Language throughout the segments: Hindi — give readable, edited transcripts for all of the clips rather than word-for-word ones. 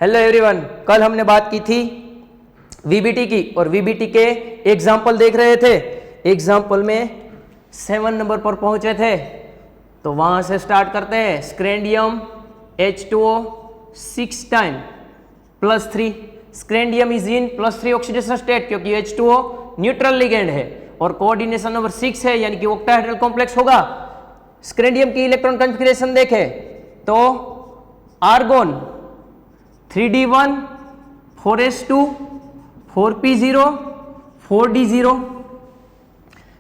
हेलो एवरीवन, कल हमने बात की थी वीबीटी की और वीबीटी के एग्जाम्पल देख रहे थे। एग्जाम्पल में 7 नंबर पर पहुंचे थे, तो वहां से स्टार्ट करते हैं। Scandium H2O 6 time +3। Scandium is in +3 oxidation state क्योंकि H2O न्यूट्रल लिगेंड है और कोऑर्डिनेशन नंबर 6 है, यानी कि ऑक्टाहेड्रल कॉम्प्लेक्स होगा। स्क्रैंडियम की इलेक्ट्रॉन कॉन्फ़िगरेशन देखें तो argon 3d1 4s2 4p0 4d0।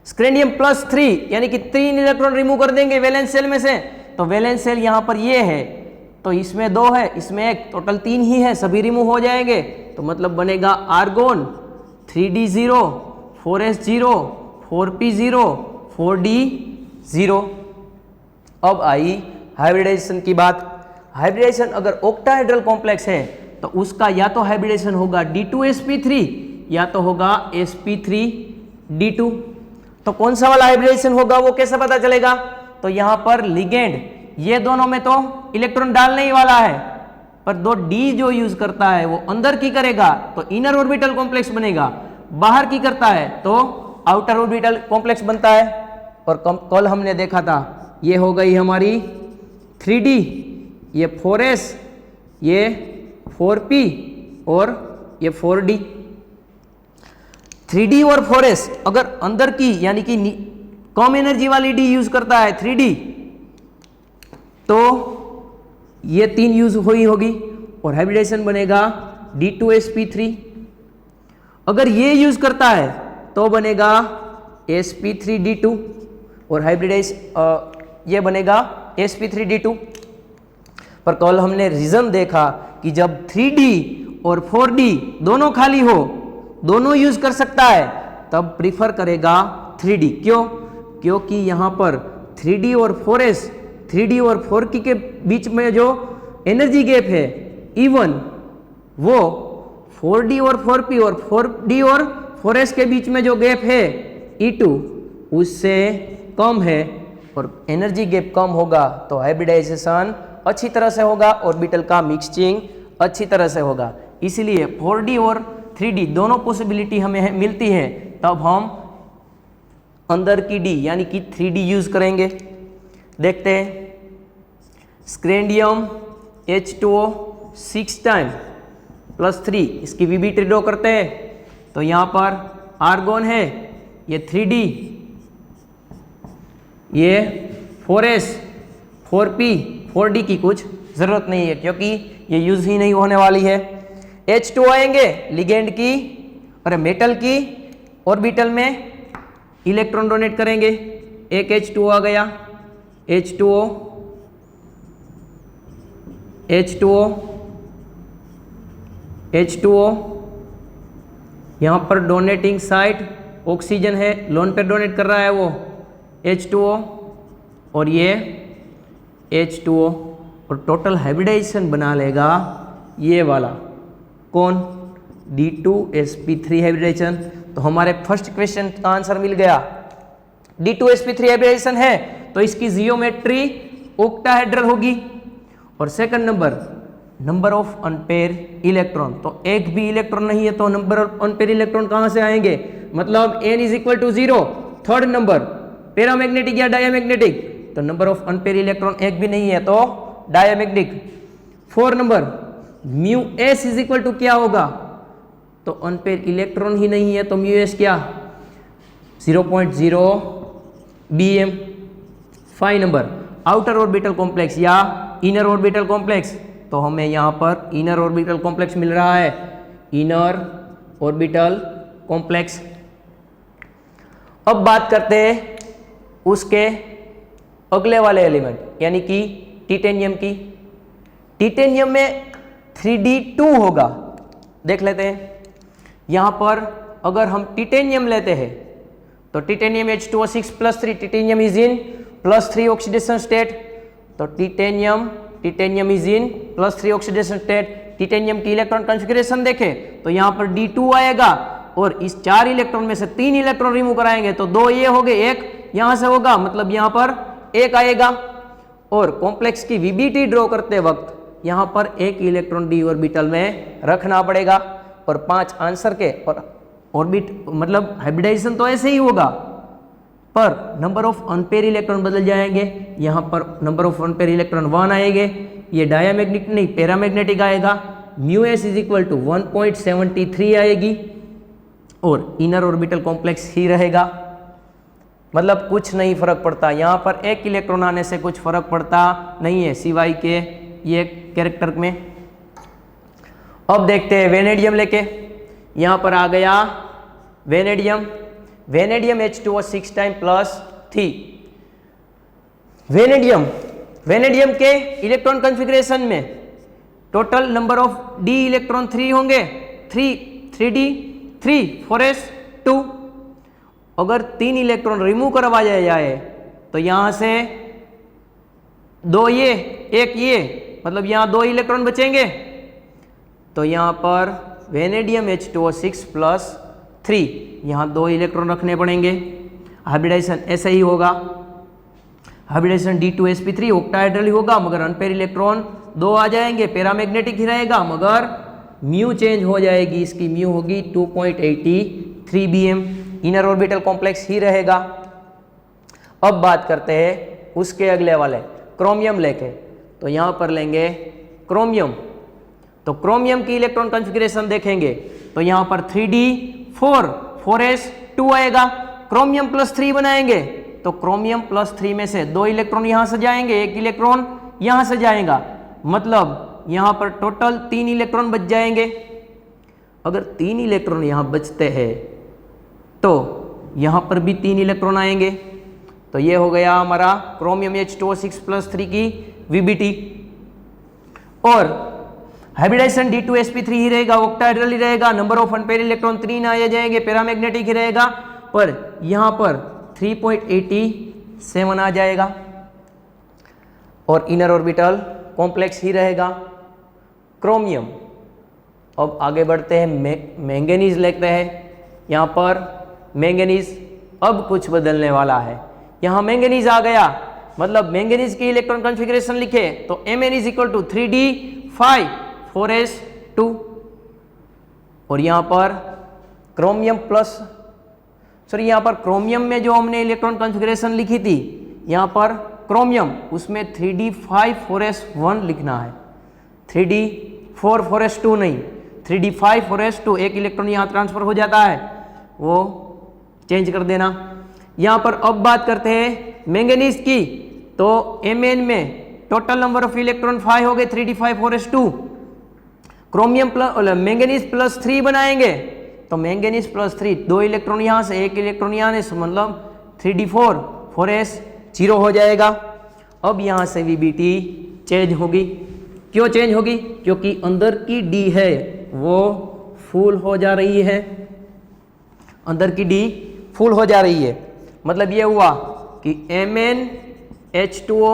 स्क्रैंडियम +3 यानी कि 3 इलेक्ट्रॉन रिमूव कर देंगे वैलेंस सेल में से, तो वैलेंस सेल यहां पर ये है, तो इसमें 2 है, इसमें 1, टोटल 3 ही है, सभी रिमूव हो जाएंगे। तो मतलब बनेगा argon 3d0 4s0 4p0 4d0। अब आई हाइब्रिडाइजेशन की बात। हाइब्रिडाइजेशन अगर ऑक्टाहेड्रल कॉम्प्लेक्स है तो उसका या तो हाइब्रिडाइजेशन होगा D2sp3 या तो होगा sp3d2। तो कौन सा वाला हाइब्रिडाइजेशन होगा वो कैसे पता चलेगा? तो यहां पर लिगेंड ये दोनों में तो इलेक्ट्रॉन डालने ही वाला है, पर 2d जो यूज करता है वो अंदर की करेगा तो इनर ऑर्बिटल कॉम्प्लेक्स बनेगा, बाहर की करता है तो आउटर ऑर्बिटल कॉम्प्लेक्स बनता है। और कल हमने देखा था ये हो गई हमारी 3d, ये 4s, ये 4p और ये 4d। 3d और 4s अगर अंदर की यानी कि कम एनर्जी वाली d यूज करता है 3d, तो ये 3 यूज हुई होगी और हाइब्रिडाइजेशन बनेगा D2sp3। अगर ये यूज करता है तो बनेगा sp3d2 और हाइब्रिडाइज ये बनेगा sp3d2। पर कल हमने रीजन देखा कि जब 3d और 4d दोनों खाली हो, दोनों यूज कर सकता है, तब प्रीफर करेगा 3d। क्यों? क्योंकि यहां पर 3d और 4s, 3d और 4p के बीच में जो एनर्जी गैप है E1, वो 4d और 4p और 4d और 4s के बीच में जो गैप है E2 उससे कम है, और एनर्जी गैप कम होगा तो हाइब्रिडाइजेशन अच्छी तरह से होगा, ऑर्बिटल का मिक्सचिंग अच्छी तरह से होगा। इसलिए 4d और 3d दोनों पॉसिबिलिटी हमें मिलती है, तब हम अंदर की d यानी कि 3d यूज करेंगे। देखते हैं स्क्रैंडियम H2O 6 टाइम +3, इसकी वीबीटी ड्रॉ करते हैं। तो यहाँ पर आर्गोन है, ये 3d, ये 4s 4p 4d की कुछ जरूरत नहीं है क्योंकि ये यूज ही नहीं होने वाली है। H2 आएंगे लिगेंड की और मेटल की ऑर्बिटल में इलेक्ट्रॉन डोनेट करेंगे। एक H2O आ गया, H2O H2O H2O, यहाँ पर डोनेटिंग साइट ऑक्सीजन है, लोन पे डोनेट कर रहा है वो H2O और ये H2O, और टोटल हाइब्रिडाइजेशन बना लेगा ये वाला, कौन? D2sp3 hybridization. तो हमारे फर्स्ट क्वेश्चन का आंसर मिल गया। D2sp3 हाइब्रिडाइजेशन है तो इसकी जियोमेट्री ऑक्टाहेड्रल होगी। और second number of unpaired electron, तो एक भी इलेक्ट्रॉन नहीं है तो नंबर ऑफ अनपेयर इलेक्ट्रॉन कहां से आएंगे? मतलब n = 0। थर्ड नंबर पैरामैग्नेटिक या डायमैग्नेटिक, तो नंबर ऑफ अनपेयर इलेक्ट्रॉन एक भी नहीं है तो डायमैग्नेटिक। 4 नंबर μs = क्या होगा? तो अनपेयर इलेक्ट्रॉन ही नहीं है तो μs क्या? 0.0 bm। 5 number outer orbital complex या इनर ऑर्बिटल कॉम्प्लेक्स, तो हमें यहाँ पर इनर ऑर्बिटल कॉम्प्लेक्स मिल रहा है, इनर ऑर्बिटल कॉम्प्लेक्स। अब बात करते हैं उसके अगले वाले एलिमेंट यानी कि टिटेनियम की। टिटेनियम में 3d2 होगा, देख लेते हैं। यहां पर अगर हम टिटेनियम लेते हैं तो titanium H2O 6 +3, titanium is in +3 oxidation state, तो titanium is in +3 oxidation state. Titanium की इलेक्ट्रॉन कॉन्फ़िगरेशन देखें तो यहां पर D2 आएगा और इस 4 इलेक्ट्रॉन में से 3 इलेक्ट्रॉन रिमूव कराएंगे तो 2 ये हो गए, 1 यहां से होगा, मतलब यहां पर 1 आएगा। और कॉम्प्लेक्स की वीबीटी ड्रॉ करते वक्त यहाँ पर एक इलेक्ट्रॉन डी ऑर्बिटल में रखना पड़ेगा और 5 आंसर के, और ऑर्बिट मतलब हाइब्रिडाइजेशन तो ऐसे ही होगा पर नंबर ऑफ अनपेयर इलेक्ट्रॉन बदल जाएंगे। यहाँ पर नंबर ऑफ अनपेयर इलेक्ट्रॉन 1 आएंगे, ये डायमैग्नेटिक नहीं पैरामैग्नेटिक आएगा। μs इज इक्वल टू 1.73 आएगी और इनर ऑर्बिटल कॉम्प्लेक्स ही रहेगा। मतलब कुछ नहीं फर्क पड़ता, यहाँ पर एक इलेक्ट्रॉन आने से कुछ फर्क पड़ता नहीं है सिवाय के ये कैरेक्टर में। अब देखते हैं वेनेडियम लेके, यहाँ पर आ गया vanadium, vanadium H2O 6 time plus 3। Vanadium के इलेक्ट्रॉन कॉन्फ़िगरेशन में total number of D electron 3 होंगे, 3d 3 4s 2। अगर 3 इलेक्ट्रॉन रिमूव करवाया जाए तो यहां से 2 ये 1 ये, मतलब यहां 2 इलेक्ट्रॉन बचेंगे। तो यहां पर वेनेडियम H2O 6 प्लस 3, यहाँ 2 इलेक्ट्रॉन रखने पड़ेंगे। हाइब्रिडाइजेशन ऐसे ही होगा, हाइब्रिडाइजेशन D2sp3 ऑक्टाहेड्रल ही होगा, मगर अनपेयर इलेक्ट्रॉन 2 आ जाएंगे, पैरामैग्नेटिक ही रहेगा, मगर म्यू चेंज हो जाएगी, इसकी म्यू होगी 2.83 bm, इनर ऑर्बिटल कॉम्प्लेक्स ही रहेगा। अब बात करते हैं उसके अगले वाले क्रोमियम लेके, तो यहाँ पर लेंगे क्रोमियम। तो क्रोमियम की इलेक्ट्रॉन कॉन्फ़िगरेशन देखेंगे तो यहाँ पर 3d4 4s2 आएगा। क्रोमियम प्लस 3 बनाएंगे तो क्रोमियम प्लस 3 में से 2 इलेक्ट्रॉन यहाँ से जाएंगे, 1 इलेक्ट्रॉन यहाँ से जाएगा, मतलब यहाँ पर टोटल 3 इलेक्ट्रॉन बच जाएंगे। अगर 3 इलेक्ट्रॉन यहाँ बचते हैं तो यहाँ पर भी 3 इलेक्ट्रॉन आएंगे। तो ये हो गया हमारा क्रोमियम H2O 6 प्लस 3 की VBT। और हाइब्रिडाइजेशन D2sp3 ही रहेगा, ऑक्टाहेड्रल ही रहेगा, नंबर ऑफ अनपेयर इलेक्ट्रॉन 3 आए जाएंगे, पैरामैग्नेटिक ही रहेगा, पर यहाँ पर 3.87 आ जाएगा और इनर ऑर्बिटल कॉम्प्लेक्स ही रहेगा क्रोमियम। अब आगे बढ़ते हैं, मैंगनीज लेते हैं। यहाँ पर मैंगनीज अब कुछ बदलने वाला है। यहाँ मैंगनीज आ गया, मतलब मैंगनीज की इलेक्ट्रॉन कॉन्फ़िगरेशन लिखे तो Mn is equal to 3d5 4s2। और यहाँ पर क्रोमियम प्लस यहाँ पर क्रोमियम में जो हमने इलेक्ट्रॉन कॉन्फ़िगरेशन लिखी थी, यहाँ पर क्रोमियम उसमें 3d5 4s1 लिखना है, 3d4 4s2 नहीं, 3d5 4s2। एक इलेक्ट्रॉन यहाँ ट्रांसफर हो जाता है, वो चेंज कर देना। यहाँ पर अब बात करते हैं मैंगनीज की, तो Mn में टोटल नंबर ऑफ इलेक्ट्रॉन 5 हो गए, 3d5 4s2। Chromium plus manganese plus 3 बनाएंगे तो मैंगनीज प्लस 3, 2 इलेक्ट्रॉन यहाँ से 1 इलेक्ट्रॉन यहाँ से, मतलब 3d4 4s0 हो जाएगा। अब यहाँ से VBT चेंज होगी। क्यों चेंज होगी? क्योंकि अंदर की D है वो फुल हो जा रही है, अंदर की D फुल हो जा रही है। मतलब ये हुआ कि Mn H2O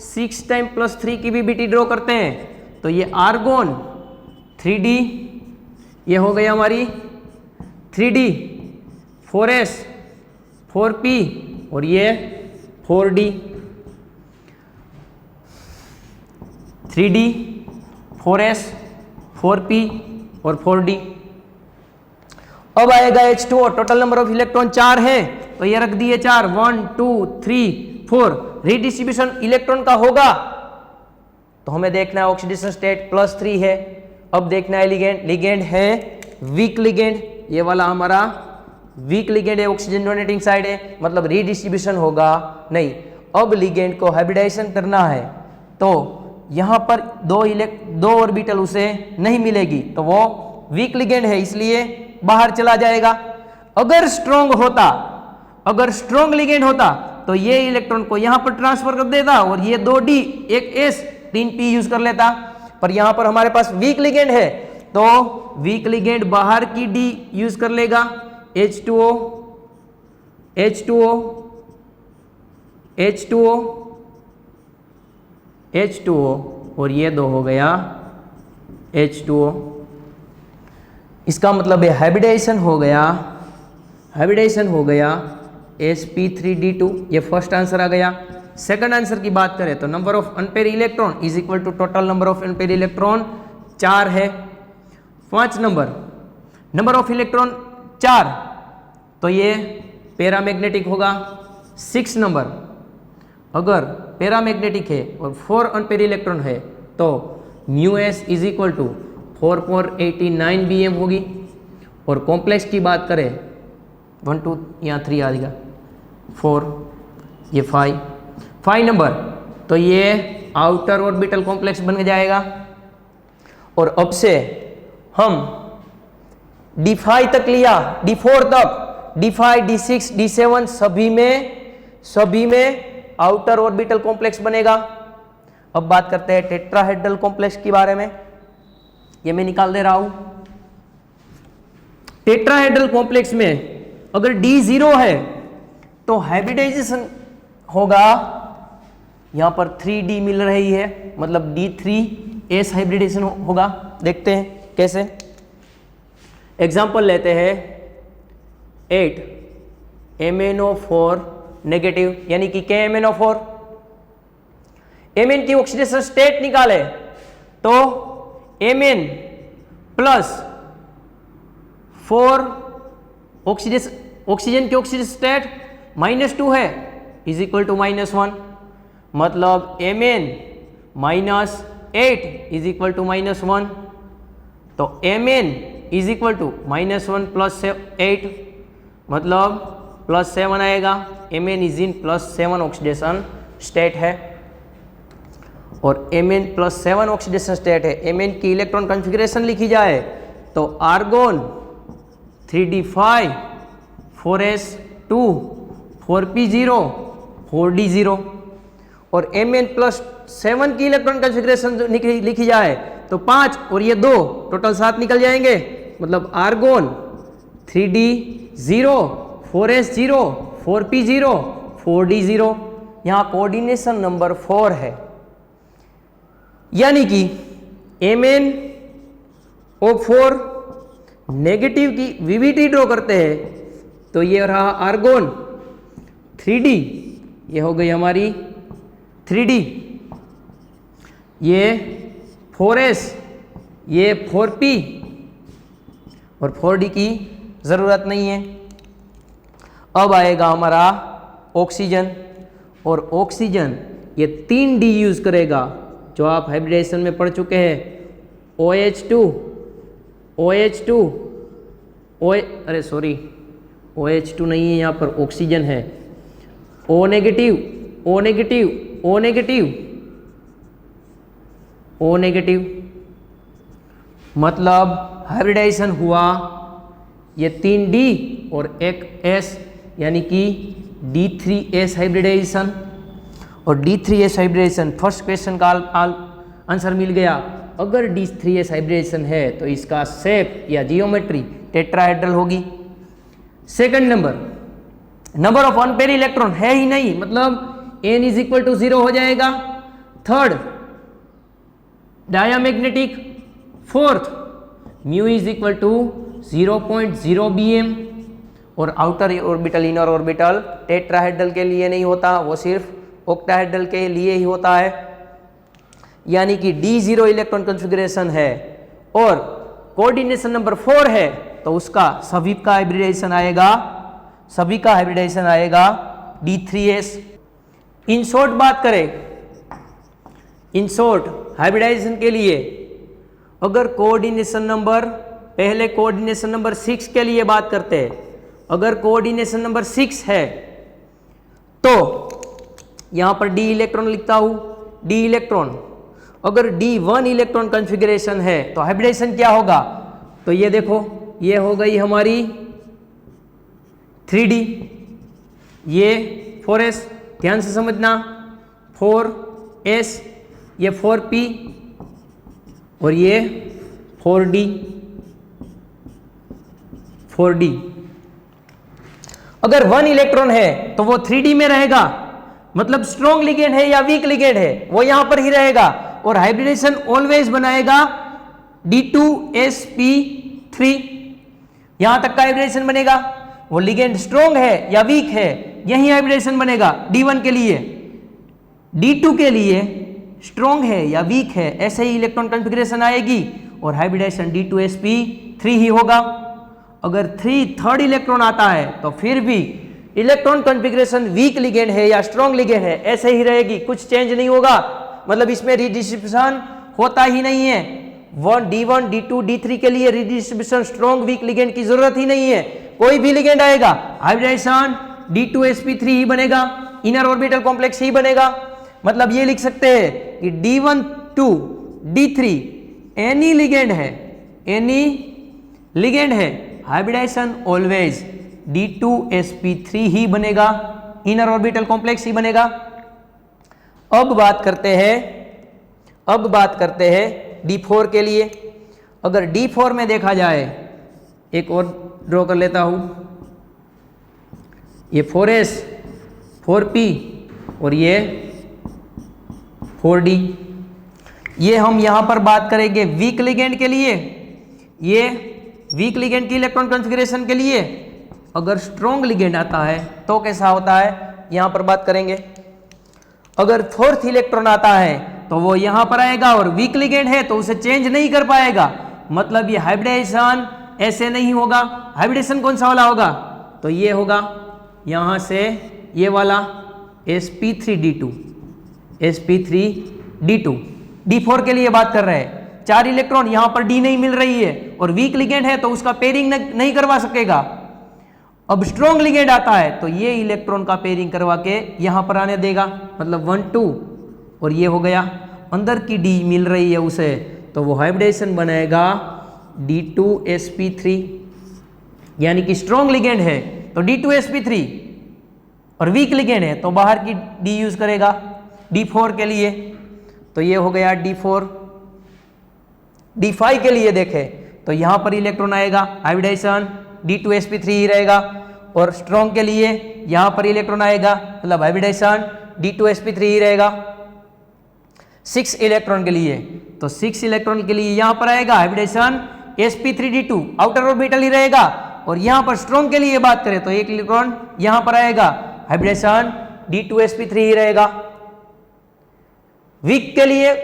6 टाइम प्लस 3 की VBT ड्रॉ करते हैं तो ये आर्गोन 3d, ये हो गई हमारी 3d 4s 4p और ये 4d 3d 4s 4p और 4d। अब आएगा H2O, total number of electron 4 है तो ये रख दिए 4, 1 2 3 4। रिडिस्ट्रीब्यूशन इलेक्ट्रॉन का होगा तो हमें देखना है ऑक्सीडेशन स्टेट +3 है। अब देखना है लिगेंड, लिगेंड है वीक लिगेंड, ये वाला हमारा वीक लिगेंड है, ऑक्सीजन डोनेटिंग साइड है, मतलब रिडिस्ट्रीब्यूशन होगा नहीं। अब लिगेंड को हाइब्रिडाइजेशन करना है तो यहाँ पर 2 ऑर्बिटल उसे नहीं मिलेगी तो वो वीक लिगेंड है, इसलिए बाहर चला जाएगा। अगर स्ट्रॉन्ग होता, अगर स्ट्रॉन्ग लिगेंड होता तो ये इलेक्ट्रॉन को यहाँ पर ट्रांसफर कर देता और ये 2d 1s 3p यूज कर लेता, पर यहाँ पर हमारे पास वीक लिगेंड है तो वीक लिगेंड बाहर की D यूज कर लेगा, H2O H2O H2O H2O और ये 2 हो गया H2O। इसका मतलब है हाइब्रिडाइजेशन हो गया, हाइब्रिडाइजेशन हो गया sp3d2, ये फर्स्ट आंसर आ गया। सेकंड आंसर की बात करें तो number of unpaired electron is equal to total number of unpaired electron 4 है। 5 नंबर ऑफ इलेक्ट्रॉन 4, तो ये पैरामैग्नेटिक होगा। 6 नंबर अगर पैरामैग्नेटिक है और 4 अनपेयर इलेक्ट्रॉन है तो mu S is equal to 4.89 BM होगी। और कॉम्प्लेक्स की बात करें 1 2 यहाँ 3 आ जाएगा, 4 ये 5 नंबर, तो ये आउटर ऑर्बिटल कॉम्प्लेक्स बन जाएगा। और अब से हम D5 तक लिया, D4 तक, D5 D6 D7 सभी में आउटर ऑर्बिटल कॉम्प्लेक्स बनेगा। अब बात करते हैं टेट्राहेड्रल कॉम्प्लेक्स के बारे में, ये मैं निकाल दे रहा हूं। टेट्राहेड्रल कॉम्प्लेक्स में अगर D0 है तो हाइब्रिडाइजेशन होगा, यहां पर 3D मिल रही है, मतलब D3S हाइब्रिडाइजेशन होगा। देखते हैं कैसे। एग्जाम्पल लेते हैं 8 MnO4 नेगेटिव, यानी कि KMnO4। Mn की ऑक्सीडेशन स्टेट निकाले तो Mn प्लस 4 ऑक्सीजन की ऑक्सीडेशन स्टेट -2 है इज इक्वल टू -1, मतलब Mn -8 इज इक्वल टू -1, तो Mn is equal to -1 plus 8, मतलब +7 आएगा। Mn is in +7 oxidation state है और Mn +7 ऑक्सीडेशन स्टेट है। Mn की इलेक्ट्रॉन कॉन्फ़िगरेशन लिखी जाए तो argon 3d5 4s2 4p0 4d0, और Mn +7 की इलेक्ट्रॉन कॉन्फ़िगरेशन लिखी जाए तो 5 और ये 2 टोटल 7 निकल जाएंगे, मतलब argon 3d0 4s0 4p0 4d0। यहाँ कोऑर्डिनेशन नंबर 4 है, यानी कि MnO4 नेगेटिव की VBT ड्रॉ करते हैं तो ये रहा आर्गोन 3D, ये हो गई हमारी 3D, ये 4s, ये 4p और 4d की ज़रूरत नहीं है। अब आएगा हमारा ऑक्सीजन, और ऑक्सीजन ये 3D यूज़ करेगा जो आप हाइब्रिडाइजेशन में पढ़ चुके हैं। OH2 OH2 नहीं है, यहाँ पर ऑक्सीजन है। O negative O negative O negative O negative, मतलब हाइब्रिडाइजेशन हुआ ये 3D और एक S, यानी कि D3S हाइब्रिडाइजेशन। और D3S हाइब्रिडाइजेशन फर्स्ट क्वेश्चन का आंसर मिल गया। अगर D3S हाइब्रिडाइजेशन है तो इसका शेप या जियोमेट्री टेट्राहेड्रल होगी। Second number of unpaired electron है ही नहीं, मतलब N इज इक्वल टू 0 हो जाएगा। Third diamagnetic. Fourth mu is equal to 0.0 BM, और outer orbital inner orbital tetrahedral के लिए नहीं होता, वो सिर्फ ऑक्टाहेड्रल के लिए ही होता है, यानी कि D0 इलेक्ट्रॉन कॉन्फ़िगरेशन है और कोऑर्डिनेशन नंबर 4 है तो उसका सभी का हाइब्रिडाइजेशन आएगा D3S। इन शॉर्ट बात करें, इन शॉर्ट हाइब्रिडाइजेशन के लिए अगर कोऑर्डिनेशन नंबर, पहले कोऑर्डिनेशन नंबर 6 के लिए बात करते हैं, अगर कोऑर्डिनेशन नंबर 6 है तो यहां पर D इलेक्ट्रॉन लिखता हूं, D इलेक्ट्रॉन। अगर D1 इलेक्ट्रॉन कॉन्फ़िगरेशन है तो हाइब्रिडाइजेशन क्या होगा, तो ये देखो, ये हो गई हमारी 3D, ये 4s, ध्यान से समझना, 4s, ये 4p और ये 4d। अगर 1 इलेक्ट्रॉन है तो वो 3D में रहेगा, मतलब स्ट्रॉन्ग लिगेंड है या वीक लिगेंड है वो यहां पर ही रहेगा, और हाइब्रिडेशन ऑलवेज बनाएगा D2sp3, यहां तक का हाइब्रिडेशन बनेगा। वो लिगेंड स्ट्रॉन्ग है या वीक है, यही हाइब्रिडेशन बनेगा D1 के लिए। D2 के लिए स्ट्रॉन्ग है या वीक है, ऐसे ही इलेक्ट्रॉन कॉन्फ़िगरेशन आएगी और हाइब्रिडाइजेशन D2sp3 ही होगा। अगर थर्ड इलेक्ट्रॉन आता है तो फिर भी इलेक्ट्रॉन कॉन्फ़िगरेशन वीक लिगेंड है या स्ट्रॉन्ग लिगेंड है, ऐसे ही रहेगी, कुछ चेंज नहीं होगा। मतलब इसमें रिडिस्ट्रीब्यूशन होता ही नहीं है। D1, D2, D3 के लिए रिडिस्ट्रीब्यूशन स्ट्रॉन्ग वीक लिगेंड की जरूरत ही नहीं है। कोई भी लिगेंड आएगा हाइब्रिडाइजेशन D2sp3 ही बनेगा, इनर ऑर्बिटल कॉम्प्लेक्स ही बनेगा। मतलब ये लिख सकते हैं कि D1 to D3 any ligand है, हाइब्रिडाइजेशन ऑलवेज D2sp3 ही बनेगा, इनर ऑर्बिटल कॉम्प्लेक्स ही बनेगा। अब बात करते हैं D4 के लिए। अगर D4 में देखा जाए, एक और ड्रॉ कर लेता हूं, ये 4s 4p और ये 4d। ये हम यहां पर बात करेंगे वीक लिगेंड के लिए, ये वीक लिगेंड की इलेक्ट्रॉन कॉन्फ़िगरेशन के लिए। अगर स्ट्रॉन्ग लिगेंड आता है तो कैसा होता है, यहां पर बात करेंगे। अगर फोर्थ इलेक्ट्रॉन आता है तो वो यहां पर आएगा और वीक लिगेंड है तो उसे चेंज नहीं कर पाएगा। मतलब ये हाइब्रिडाइजेशन ऐसे नहीं होगा। हाइब्रिडेशन कौन सा वाला होगा, तो ये होगा यहां से ये वाला sp3d2, sp3d2। D4 के लिए बात कर रहे हैं, 4 इलेक्ट्रॉन, यहां पर D नहीं मिल रही है और वीक लिगेंड है तो उसका पेयरिंग नहीं करवा सकेगा। अब स्ट्रॉन्ग लिगेंड आता है तो ये इलेक्ट्रॉन का पेयरिंग करवा के यहां पर आने देगा। मतलब 1 2 और ये हो गया, अंदर की D मिल रही है उसे, तो वो हाइब्रिडेशन बनाएगा D2sp3। यानी कि स्ट्रॉन्ग लिगेंड है तो D2sp3 और वीक लिगेंड है तो बाहर की D यूज करेगा D4 के लिए। तो ये हो गया D4। D5 के लिए देखें तो यहां पर इलेक्ट्रॉन आएगा, हाइब्रिडाइजेशन D2sp3 ही रहेगा। और स्ट्रॉन्ग के लिए यहां पर इलेक्ट्रॉन आएगा, मतलब हाइब्रिडाइजेशन D2sp3 ही रहेगा। 6 इलेक्ट्रॉन के लिए, तो 6 इलेक्ट्रॉन के लिए यहां पर आएगा हाइब्रिडेशन sp3d2, आउटर ऑर्बिटल ही रहेगा। और यहां पर स्ट्रॉन्ग के लिए बात करें तो एक इलेक्ट्रॉन यहां पर आएगा, हाइब्रिडेशन D2sp3 ही रहेगा। वीक के लिए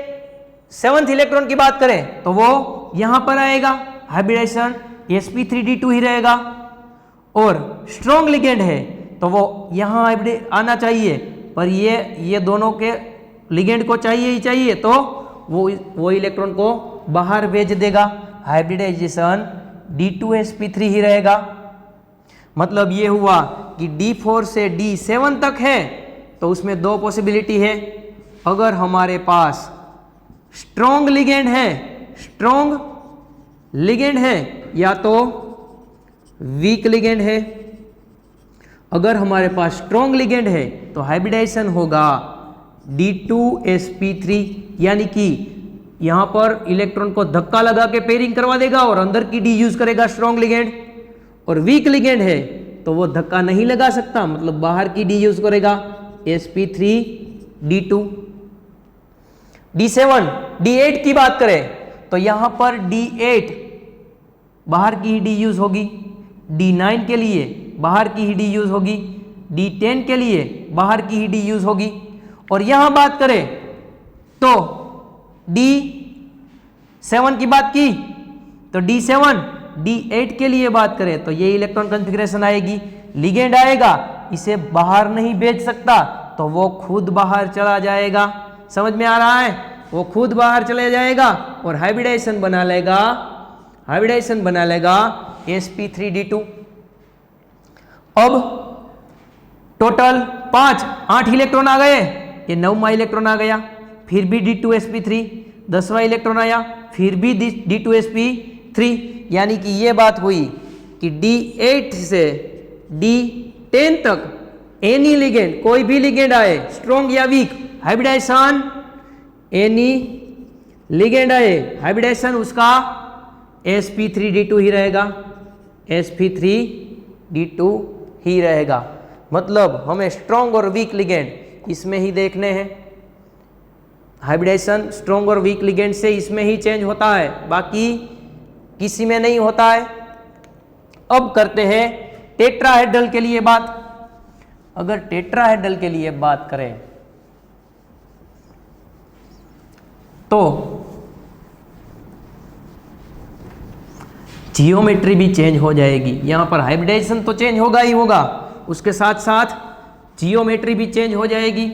7th इलेक्ट्रॉन की बात करें तो वो यहां पर आएगा, हाइब्रिडेशन sp3d2 ही रहेगा। और स्ट्रॉन्ग लिगेंड है तो वो यहां आना चाहिए, पर ये दोनों के लिगेंड को चाहिए ही चाहिए, तो वो इलेक्ट्रॉन को बाहर भेज देगा, हाइब्रिडाइजेशन D2sp3 ही रहेगा। मतलब ये हुआ कि D4 से D7 तक है तो उसमें 2 पॉसिबिलिटी है। अगर हमारे पास स्ट्रॉन्ग लिगेंड है या तो वीक लिगेंड है। अगर हमारे पास स्ट्रॉन्ग लिगेंड है तो हाइब्रिडाइजेशन होगा D2sp3, यानी कि यहां पर इलेक्ट्रॉन को धक्का लगा के पेयरिंग करवा देगा और अंदर की D यूज करेगा स्ट्रॉन्ग लिगेंड। और वीक लिगेंड है तो वो धक्का नहीं लगा सकता, मतलब बाहर की D यूज करेगा sp3d2। D7 D8 की बात करें तो यहां पर D8 बाहर की ही D यूज होगी, D9 के लिए बाहर की ही D यूज होगी, D10 के लिए बाहर की ही D यूज होगी। और यहां बात करें तो D7 की बात की तो D7 D8 के लिए बात करें तो ये इलेक्ट्रॉन कॉन्फ़िगरेशन आएगी, लिगेंड आएगा, इसे बाहर नहीं भेज सकता तो वो खुद बाहर चला जाएगा। समझ में आ रहा है, वो खुद बाहर चले जाएगा और हाइब्रिडाइजेशन बना लेगा sp3d2। अब टोटल 8 इलेक्ट्रॉन आ गए, ये 9वां इलेक्ट्रॉन आ गया, फिर भी D2sp3, 10वां इलेक्ट्रॉन आया, फिर भी D2sp3। यानी कि ये बात हुई कि D8 से D10 तक एनी लिगेंड, कोई भी लिगेंड आए, स्ट्रॉन्ग या वीक, हाइब्रिडाइजेशन एनी लिगेंड आए, हाइब्रिडाइजेशन उसका sp3d2 ही रहेगा, sp3d2 ही रहेगा। मतलब हमें स्ट्रॉन्ग और वीक लिगेंड इसमें ही देखने हैं। हाइब्रिडाइजेशन स्ट्रॉन्ग और वीक लिगेंड से इसमें ही चेंज होता है, बाकी किसी में नहीं होता है। अब करते हैं टेट्राहेड्रल के लिए बात। अगर टेट्राहेड्रल के लिए बात करें तो जियोमेट्री भी चेंज हो जाएगी। यहाँ पर हाइब्रिडाइजेशन तो चेंज होगा ही होगा, उसके साथ साथ जियोमेट्री भी चेंज हो जाएगी।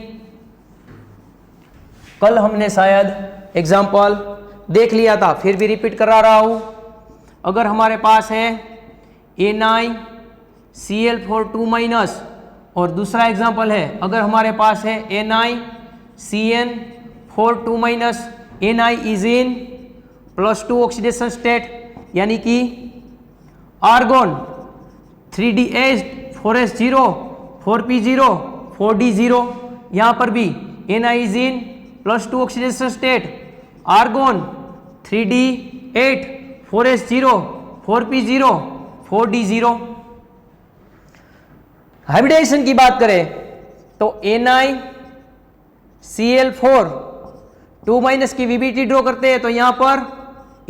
कल हमने शायद एग्जाम्पल देख लिया था, फिर भी रिपीट करा रहा हूं। अगर हमारे पास है NiCl4 और दूसरा एग्जाम्पल है अगर हमारे पास है NiCN4 Ni is in +2 oxidation state, यानी कि argon 3D8 4s0 4p0 4d0। यहाँ पर भी Ni is in +2 oxidation state, argon 3d8 4s0 4p0 4d0। Hybridisation की बात करें तो NiCl4 2- की VBT ड्रॉ करते हैं तो यहाँ पर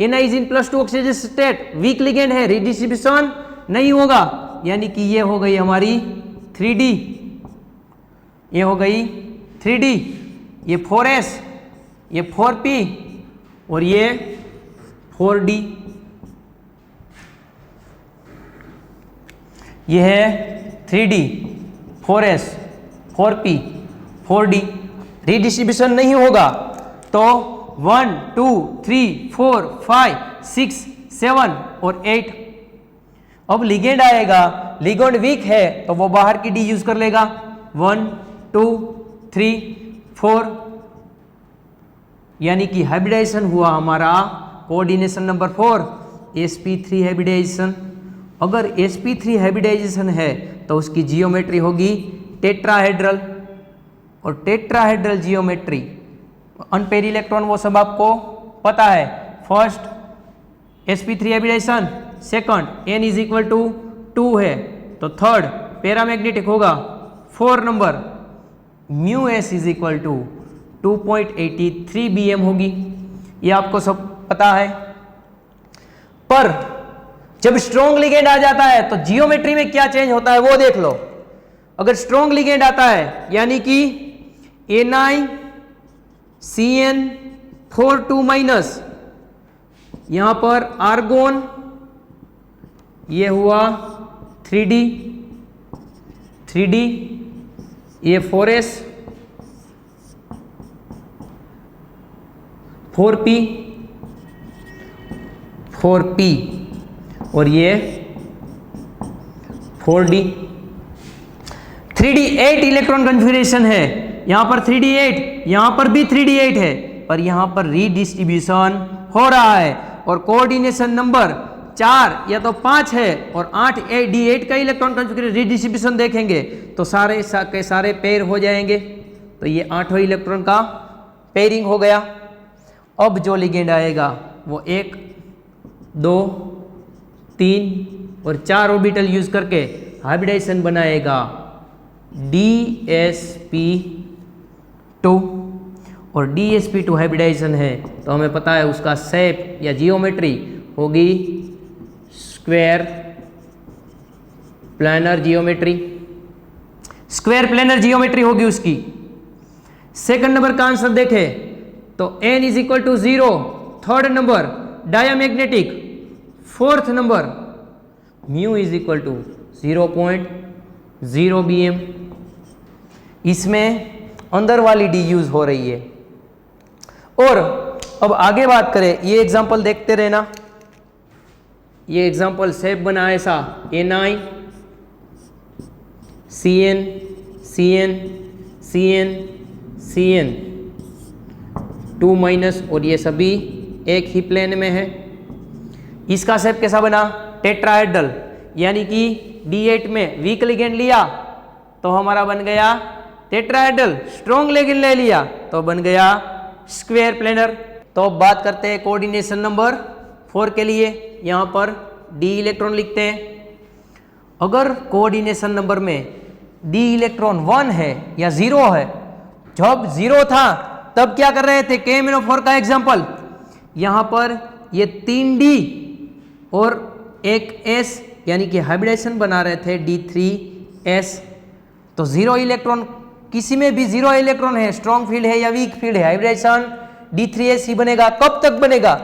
Ni is in +2 oxidation state, week ligand है, रिडिस्ट्रीब्यूशन नहीं होगा, यानी कि ये हो गई हमारी 3D, ये हो गई 3D, ये 4s, ये 4p और ये 4d। ये है 3D 4s 4p 4d, redistribution नहीं होगा तो 1 2 3 4 5 6 7 और 8। अब लिगेंड आएगा, लिगेंड वीक है तो वो बाहर की डी यूज कर लेगा, 1 2 3 4, यानी कि हाइब्रिडाइजेशन हुआ हमारा कोऑर्डिनेशन नंबर 4 sp3 हाइब्रिडाइजेशन। अगर sp3 हाइब्रिडाइजेशन है तो उसकी जियोमेट्री होगी टेट्राहेड्रल, और टेट्राहेड्रल जियोमेट्री अनपेयर इलेक्ट्रॉन वो सब आपको पता है। First sp3 hybridisation, second n is equal to 2 है तो थर्ड पैरामैग्नेटिक होगा, 4 number μs is equal to 2.83 bm होगी, ये आपको सब पता है। पर जब स्ट्रॉन्ग लिगेंड आ जाता है तो जियोमेट्री में क्या चेंज होता है वो देख लो। अगर स्ट्रॉन्ग लिगेंड आता है यानी कि NiCN4 यहां पर आर्गोन, ये हुआ 3D, ये 4s 4p और ये 4d। 3d8 इलेक्ट्रॉन कन्फिगरेशन है, यहां पर 3d8, यहां पर भी 3d8 है, पर यहां पर रीडिस्ट्रीब्यूशन हो रहा है और कोऑर्डिनेशन नंबर 4 या तो 5 है और 8d8 का इलेक्ट्रॉन कन्फिगरेशन रीडिस्ट्रीब्यूशन देखेंगे तो सारे के सारे पेयर हो जाएंगे, तो ये 8वां इलेक्ट्रॉन का पेयरिंग हो गया। अब जो लिगेंड आएगा वो 1 2 3 और 4 ऑर्बिटल यूज करके हाइब्रिडाइजेशन बनाएगा DsP2, और DsP2 हाइब्रिडाइजेशन है तो हमें पता है उसका शेप या जियोमेट्री होगी square planar geometry, square planar geometry होगी उसकी। सेकंड नंबर का आंसर देखें तो n is equal to 0, third number diamagnetic, fourth number mu is equal to 0.0 bm। इसमें अंदर वाली डी यूज हो रही है। और अब आगे बात करें, ये एग्जांपल देखते रहना, ये एग्जांपल शेप बना ऐसा Ni Cn Cn Cn Cn 2- और ये सभी एक ही प्लेन में है। इसका शेप कैसा बना? टेट्राहेड्रल, यानी कि D8 में वीक लिगेंड लिया तो हमारा बन गया टेट्राहेड्रल, स्ट्रॉन्ग लिगेंड ले लिया तो बन गया स्क्वायर प्लेनर। तो अब बात करते हैं कोऑर्डिनेशन नंबर 4 के लिए, यहाँ पर D इलेक्ट्रॉन लिखते हैं। अगर कोऑर्डिनेशन नंबर में D इलेक्ट्रॉन 1 है या 0 है, जब 0 था तब क्या कर रहे थे? KMnO4 का एग्जांपल, यहाँ पर ये 3D और एक S यानी कि हाइब्रिडाइजेशन बना रहे थे D3S। तो 0 इलेक्ट्रॉन, किसी में भी 0 इलेक्ट्रॉन है, स्ट्रॉन्ग फील्ड है या वीक फील्ड है, हाइब्रिडाइजेशन D3s ही बनेगा। कब तक बनेगा?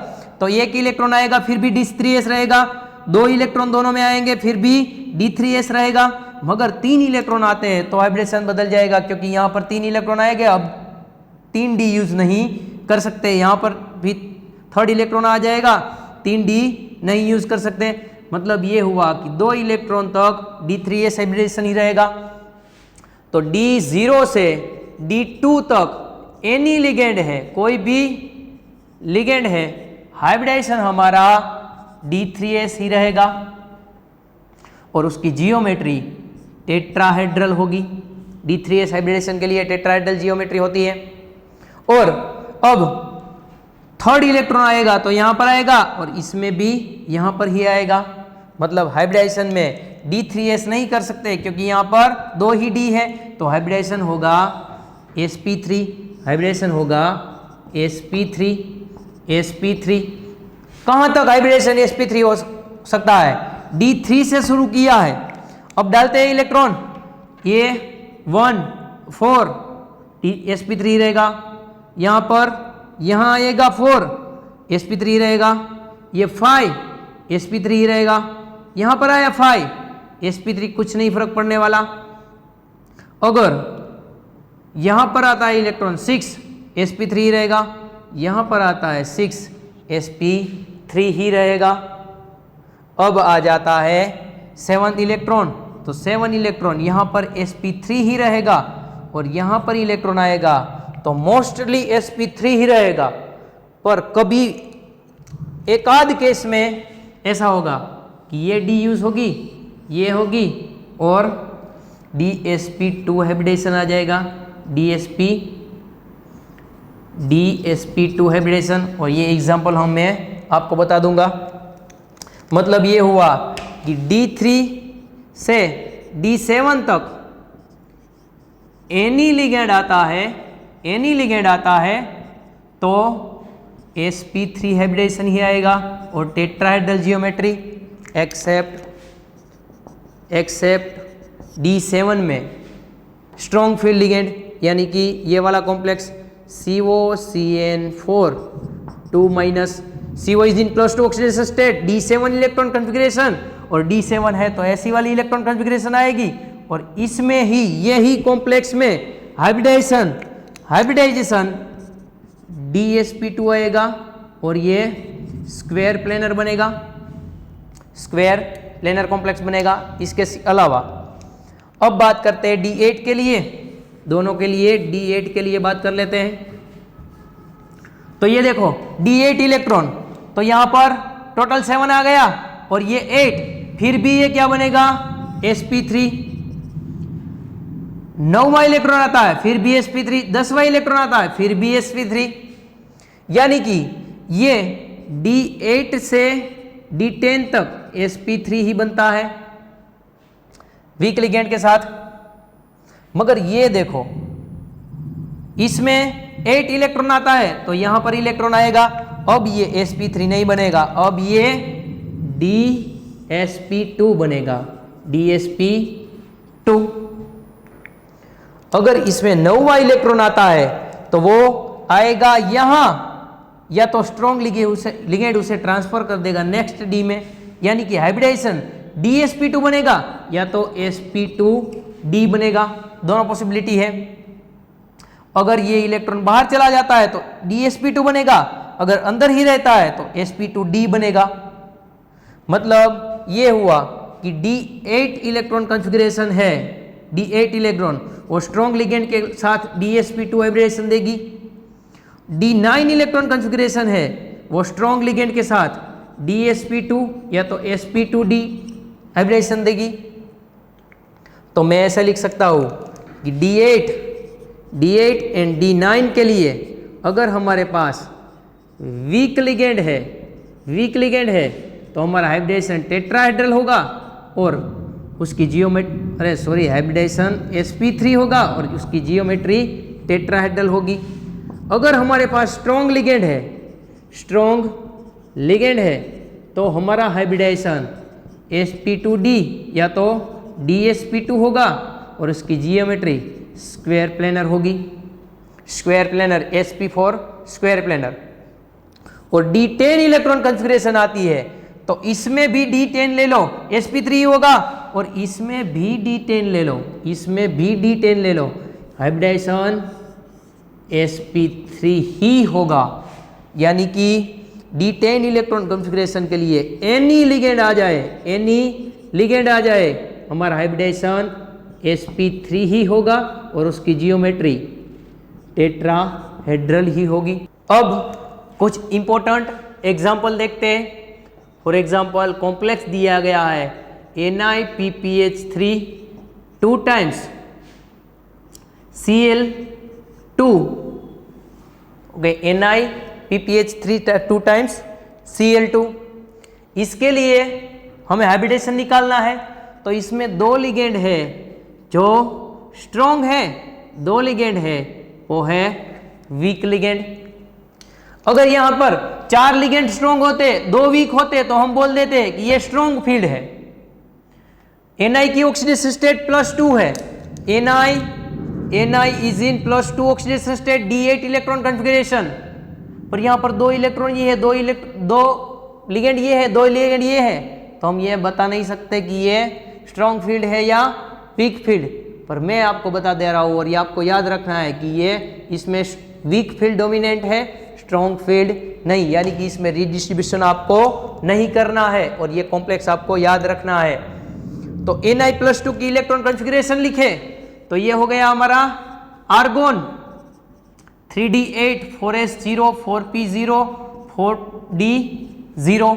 तो एक इलेक्ट्रॉन आएगा फिर भी D3s रहेगा, 2 इलेक्ट्रॉन दोनों में आएंगे फिर भी D3s रहेगा, मगर 3 इलेक्ट्रॉन आते हैं तो हाइब्रिडेशन बदल जाएगा, क्योंकि यहाँ पर 3 इलेक्ट्रॉन आएंगे, अब 3D यूज नहीं कर सकते, यहाँ पर भी 3rd इलेक्ट्रॉन आ जाएगा, 3D नहीं यूज कर सकते। मतलब ये हुआ कि 2 इलेक्ट्रॉन तक D3s हाइब्रिडेशन ही रहेगा। तो D0 से D2 तक एनी लिगेंड है, कोई भी लिगेंड है, हाइब्रिडेशन हमारा D3s ही रहेगा और उसकी जियोमेट्री टेट्राहेड्रल होगी। D3s हाइब्रिडेशन के लिए टेट्राहेड्रल जियोमेट्री होती है। और अब 3rd इलेक्ट्रॉन आएगा तो यहां पर आएगा और इसमें भी यहां पर ही आएगा, मतलब हाइब्रिडेशन में D3s नहीं कर सकते क्योंकि यहां पर 2 ही D है, तो हाइब्रिडेशन होगा sp3, हाइब्रिडेशन होगा sp3। कहां तक हाइब्रिडेशन sp3 हो सकता है? D3 से शुरू किया है, अब डालते हैं इलेक्ट्रॉन, ये 1 4 sp3 रहेगा, यहां पर यहां आएगा 4 sp3 रहेगा, ये 5 sp3 रहेगा, यहां पर आया 5 sp3, कुछ नहीं फर्क पड़ने वाला। अगर यहां पर आता है इलेक्ट्रॉन 6 sp3 रहेगा, यहां पर आता है 6 sp3 ही रहेगा। अब आ जाता है 7th इलेक्ट्रॉन, तो 7 इलेक्ट्रॉन यहां पर sp3 ही रहेगा और यहां पर इलेक्ट्रॉन आएगा तो मोस्टली sp3 ही रहेगा, पर कभी एक आध केस में ऐसा होगा कि ये D यूज होगी, ये होगी और DsP2 हाइब्रिडेशन आ जाएगा, DsP2 हाइब्रिडेशन। और ये एग्जांपल मैं आपको बता दूंगा। मतलब ये हुआ कि D3 से D7 तक एनी लिगेंड आता है तो sp3 हाइब्रिडेशन ही आएगा और टेट्राहेड्रल जियोमेट्री एक्सेप्ट D7 में स्ट्रॉन्ग फील्ड लिगेंड, यानी कि ये वाला complex COCN4 2- CO is in +2 oxidation state, D7 electron configuration, और D7 है तो ऐसी वाली इलेक्ट्रॉन कॉन्फ़िगरेशन आएगी, और इसमें ही यही कॉम्प्लेक्स में हाइब्रिडाइजेशन DsP2 आएगा और ये स्क्वायर प्लेनर बनेगा, स्क्वायर प्लेनर कॉम्प्लेक्स बनेगा। इसके अलावा अब बात करते हैं D8 के लिए, दोनों के लिए D8 के लिए बात कर लेते हैं। तो ये देखो D8 इलेक्ट्रॉन, तो यहां पर टोटल 7 आ गया और ये 8, फिर भी ये क्या बनेगा? sp3। 9वां इलेक्ट्रॉन आता है फिर भी sp3, 10वां इलेक्ट्रॉन आता है फिर भी sp3, यानी कि ये D8 से D10 तक sp3 ही बनता है वीक लिगेंड के साथ। मगर ये देखो इसमें 8 इलेक्ट्रॉन आता है तो यहां पर इलेक्ट्रॉन आएगा, अब ये sp3 नहीं बनेगा, अब ये DsP2 बनेगा, DsP2। अगर इसमें 9वां इलेक्ट्रॉन आता है तो वो आएगा यहां, या तो स्ट्रॉन्ग लिगेंड उसे ट्रांसफर कर देगा नेक्स्ट D में, यानी कि हाइब्रिडाइजेशन DsP2 बनेगा या तो sp2D बनेगा, दोनों पॉसिबिलिटी है। अगर ये इलेक्ट्रॉन बाहर चला जाता है तो DsP2 बनेगा, अगर अंदर ही रहता है तो sp2D बनेगा। मतलब ये हुआ कि D8 इलेक्ट्रॉन कॉन्फ़िगरेशन है, D8 इलेक्ट्रॉन वो स्ट्रॉन्ग लिगेंड के साथ DsP2 हाइब्रिडेशन देगी। D9 इलेक्ट्रॉन कॉन्फ़िगरेशन है, वो स्ट्रॉन्ग लिगेंड के साथ DsP2 या तो sp2D हाइब्रिडेशन देगी। तो मैं ऐसा लिख सकता हूं कि D8 एंड D9 के लिए अगर हमारे पास वीक लिगेंड है तो हमारा हाइब्रिडेशन टेट्राहेड्रल होगा और उसकी हाइब्रिडेशन sp3 होगा और उसकी जियोमेट्री टेट्राहेड्रल होगी। अगर हमारे पास स्ट्रॉन्ग लिगेंड है तो हमारा हाइब्रिडेशन sp2D या तो DsP2 होगा और उसकी जियोमेट्री स्क्वायर प्लेनर होगी। Square planar, sp for square planar. और D10 इलेक्ट्रॉन कॉन्फ़िगरेशन आती है तो इसमें भी D10 ले लो, sp3 होगा, और इसमें भी D10 ले लो, इसमें भी D10 ले लो, हाइब्रिडाइजेशन sp3 ही होगा। यानी कि D10 इलेक्ट्रॉन कॉन्फ़िगरेशन के लिए एनी लिगेंड आ जाए, एनी लिगेंड आ जाए, हमारा हाइब्रिडाइजेशन sp3 ही होगा और उसकी जियोमेट्री टेट्राहेड्रल ही होगी। अब कुछ इंपॉर्टेंट एग्जाम्पल देखते हैं। फॉर एग्जाम्पल कॉम्प्लेक्स दिया गया है NiPPH3 2 times Cl2, okay, NiPPH3 2 times Cl2। इसके लिए हमें हाइब्रिडेशन निकालना है, तो इसमें दो लिगेंड है जो स्ट्रॉन्ग है, दो लिगेंड है वो है वीक लिगेंड। अगर यहां पर 4 लिगेंड स्ट्रॉन्ग होते, 2 वीक होते, तो हम बोल देते कि ये स्ट्रॉन्ग फील्ड है। Na की ऑक्सीडेशन स्टेट +2 है, Na is in +2 oxidation state, D8 electron configuration, और यहां पर 2 इलेक्ट्रॉन ये है, 2 लिगेंड ये है, 2 लिगेंड ये है, तो हम ये बता नहीं सकते कि ये स्ट्रॉन्ग फील्ड है या वीक फील्ड। पर मैं आपको बता दे रहा हूं और ये आपको याद रखना है कि ये इसमें वीक फील्ड डोमिनेंट है, स्ट्रॉन्ग फील्ड नहीं, यानी कि इसमें रीडिस्ट्रीब्यूशन आपको नहीं करना है और ये कॉम्प्लेक्स आपको याद रखना है। तो Na+2 की इलेक्ट्रॉन कॉन्फ़िगरेशन लिखे तो ये हो गया हमारा argon 3d8 4s0 4p0 4d0,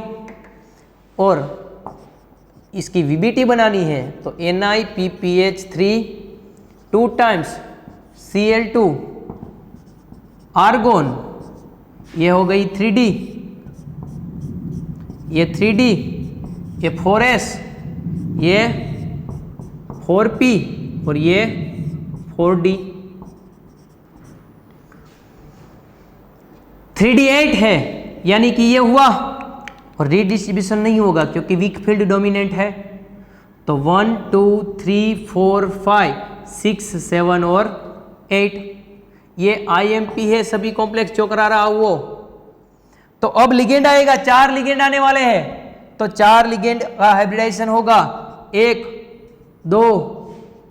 और इसकी VBT बनानी है तो NiPPH3 2 times Cl2 आर्गोन, ये हो गई 3d, ये 3d, ये 4s, ये 4p और ये 4d। 3d8 है यानी कि ये हुआ, और रीडिस्ट्रीब्यूशन नहीं होगा क्योंकि वीक फील्ड डोमिनेंट है। तो 1 2 3 4 5 6 7 और 8 ये IMP है, सभी कॉम्प्लेक्स जो करा रहा वो। तो अब लिगेंड आएगा, 4 लिगेंड आने वाले हैं, तो 4 लिगेंड का हाइब्रिडाइजेशन होगा 1 2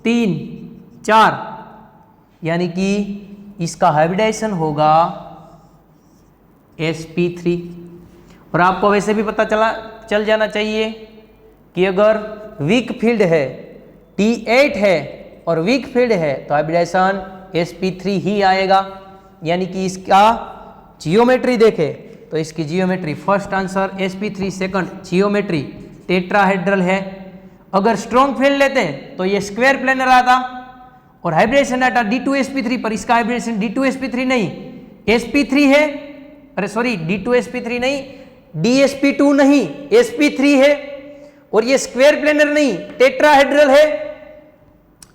3 4, यानी कि इसका हाइब्रिडाइजेशन होगा sp3। और आपको वैसे भी पता चल जाना चाहिए कि अगर वीक फील्ड है, T8 है और वीक फील्ड है तो हाइब्रिडाइजेशन sp3 ही आएगा। यानी कि इसका जियोमेट्री देखें तो इसकी geometry first answer sp3, second geometry tetrahedral है। अगर स्ट्रॉन्ग फील्ड लेते हैं तो ये स्क्वायर प्लेनर आता और हाइब्रिडेशन आता D2sp3, पर इसका हाइब्रिडेशन D2sp3 नहीं sp3 है, अरे सॉरी D2sp3 नहीं, DsP2 नहीं, sp3 है, और ये स्क्वायर प्लेनर नहीं टेट्राहेड्रल है।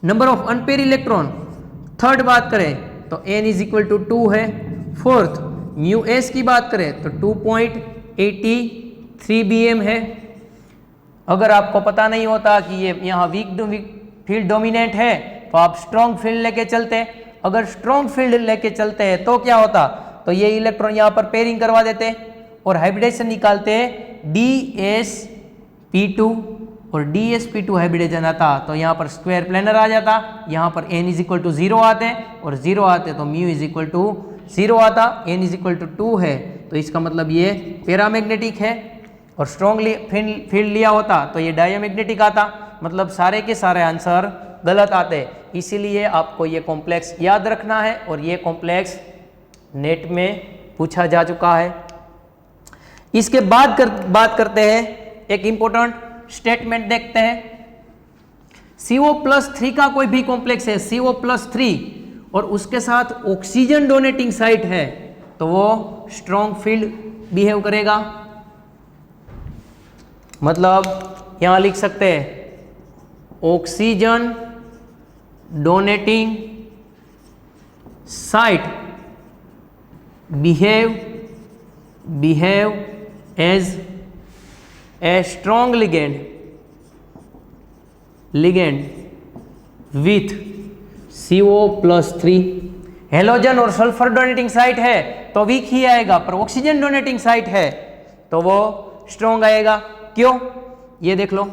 Number of unpaired electron third बात करें तो n = 2 है। फोर्थ μs की बात करें तो 2.83 bm है। अगर आपको पता नहीं होता कि ये यहाँ वीक फील्ड डोमिनेंट है तो आप स्ट्रॉन्ग फील्ड लेके चलते, अगर स्ट्रॉन्ग फील्ड लेके चलते हैं तो क्या होता, तो ये इलेक्ट्रॉन यहाँ पर पेयरिंग करवा देते और हाइब्रिडेशन निकालते हैं DsP2, और DsP2 हाइब्रिडेशन आता तो यहाँ पर स्क्वायर प्लेनर आ जाता, यहाँ पर n = 0 आते और 0 आते तो μ = 0 आता, n = 2 है तो इसका मतलब ये पैरामैग्नेटिक है, और स्ट्रॉन्गली फील्ड लिया होता तो ये डायमैग्नेटिक आता, मतलब सारे के सारे आंसर गलत आते। इसीलिए आपको ये कॉम्प्लेक्स याद रखना है और ये कॉम्प्लेक्स नेट में पूछा जा चुका है। इसके बाद बात करते हैं, एक इंपॉर्टेंट स्टेटमेंट देखते हैं। CO+3 का कोई भी कॉम्प्लेक्स है CO+3 और उसके साथ ऑक्सीजन डोनेटिंग साइट है तो वो स्ट्रॉन्ग फील्ड बिहेव करेगा। मतलब यहां लिख सकते हैं oxygen donating site behave as a strong ligand with CO+3 halogen और सल्फर डोनेटिंग साइट है तो वीक ही आएगा, पर ऑक्सीजन डोनेटिंग साइट है तो वो स्ट्रॉन्ग आएगा। क्यों? ये देख लो,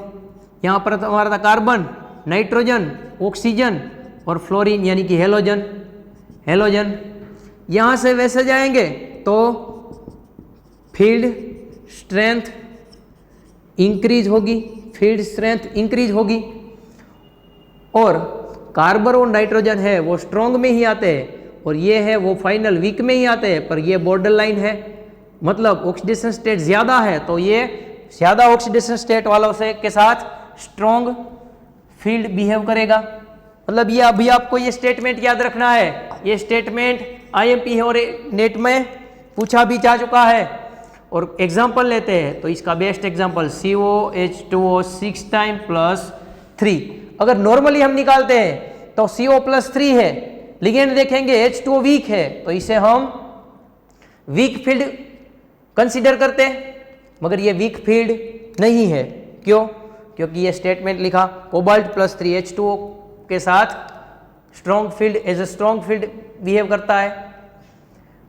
यहाँ पर तो हमारा था कार्बन, नाइट्रोजन, ऑक्सीजन और फ्लोरीन यानी कि हेलोजन। हेलोजन यहाँ से वैसे जाएंगे तो फील्ड स्ट्रेंथ इंक्रीज होगी, फील्ड स्ट्रेंथ इंक्रीज होगी। और कार्बन और नाइट्रोजन है वो स्ट्रॉन्ग में ही आते हैं और ये है वो फाइनल वीक में ही आते हैं, पर ये बॉर्डर लाइन है, मतलब ऑक्सीडेशन स्टेट ज़्यादा है तो ये ज़्यादा ऑक्सीडेशन स्टेट वालों से के साथ स्ट्रॉन्ग फील्ड बिहेव करेगा। मतलब ये अभी आपको ये स्टेटमेंट याद रखना है, ये स्टेटमेंट आईएमपी और नेट में पूछा भी जा चुका है। और एग्जाम्पल लेते हैं तो इसका बेस्ट एग्जाम्पल COH2O 6 टाइम +3। अगर नॉर्मली हम निकालते हैं तो CO +3 है, लिगेंड देखेंगे H2O वीक है तो इसे हम वीक फील्ड कंसीडर करते हैं, मगर ये वीक फील्ड नहीं है। क्यों? क्योंकि ये स्टेटमेंट लिखा कोबाल्ट +3 H2O के साथ strong field as a strong field behave करता है।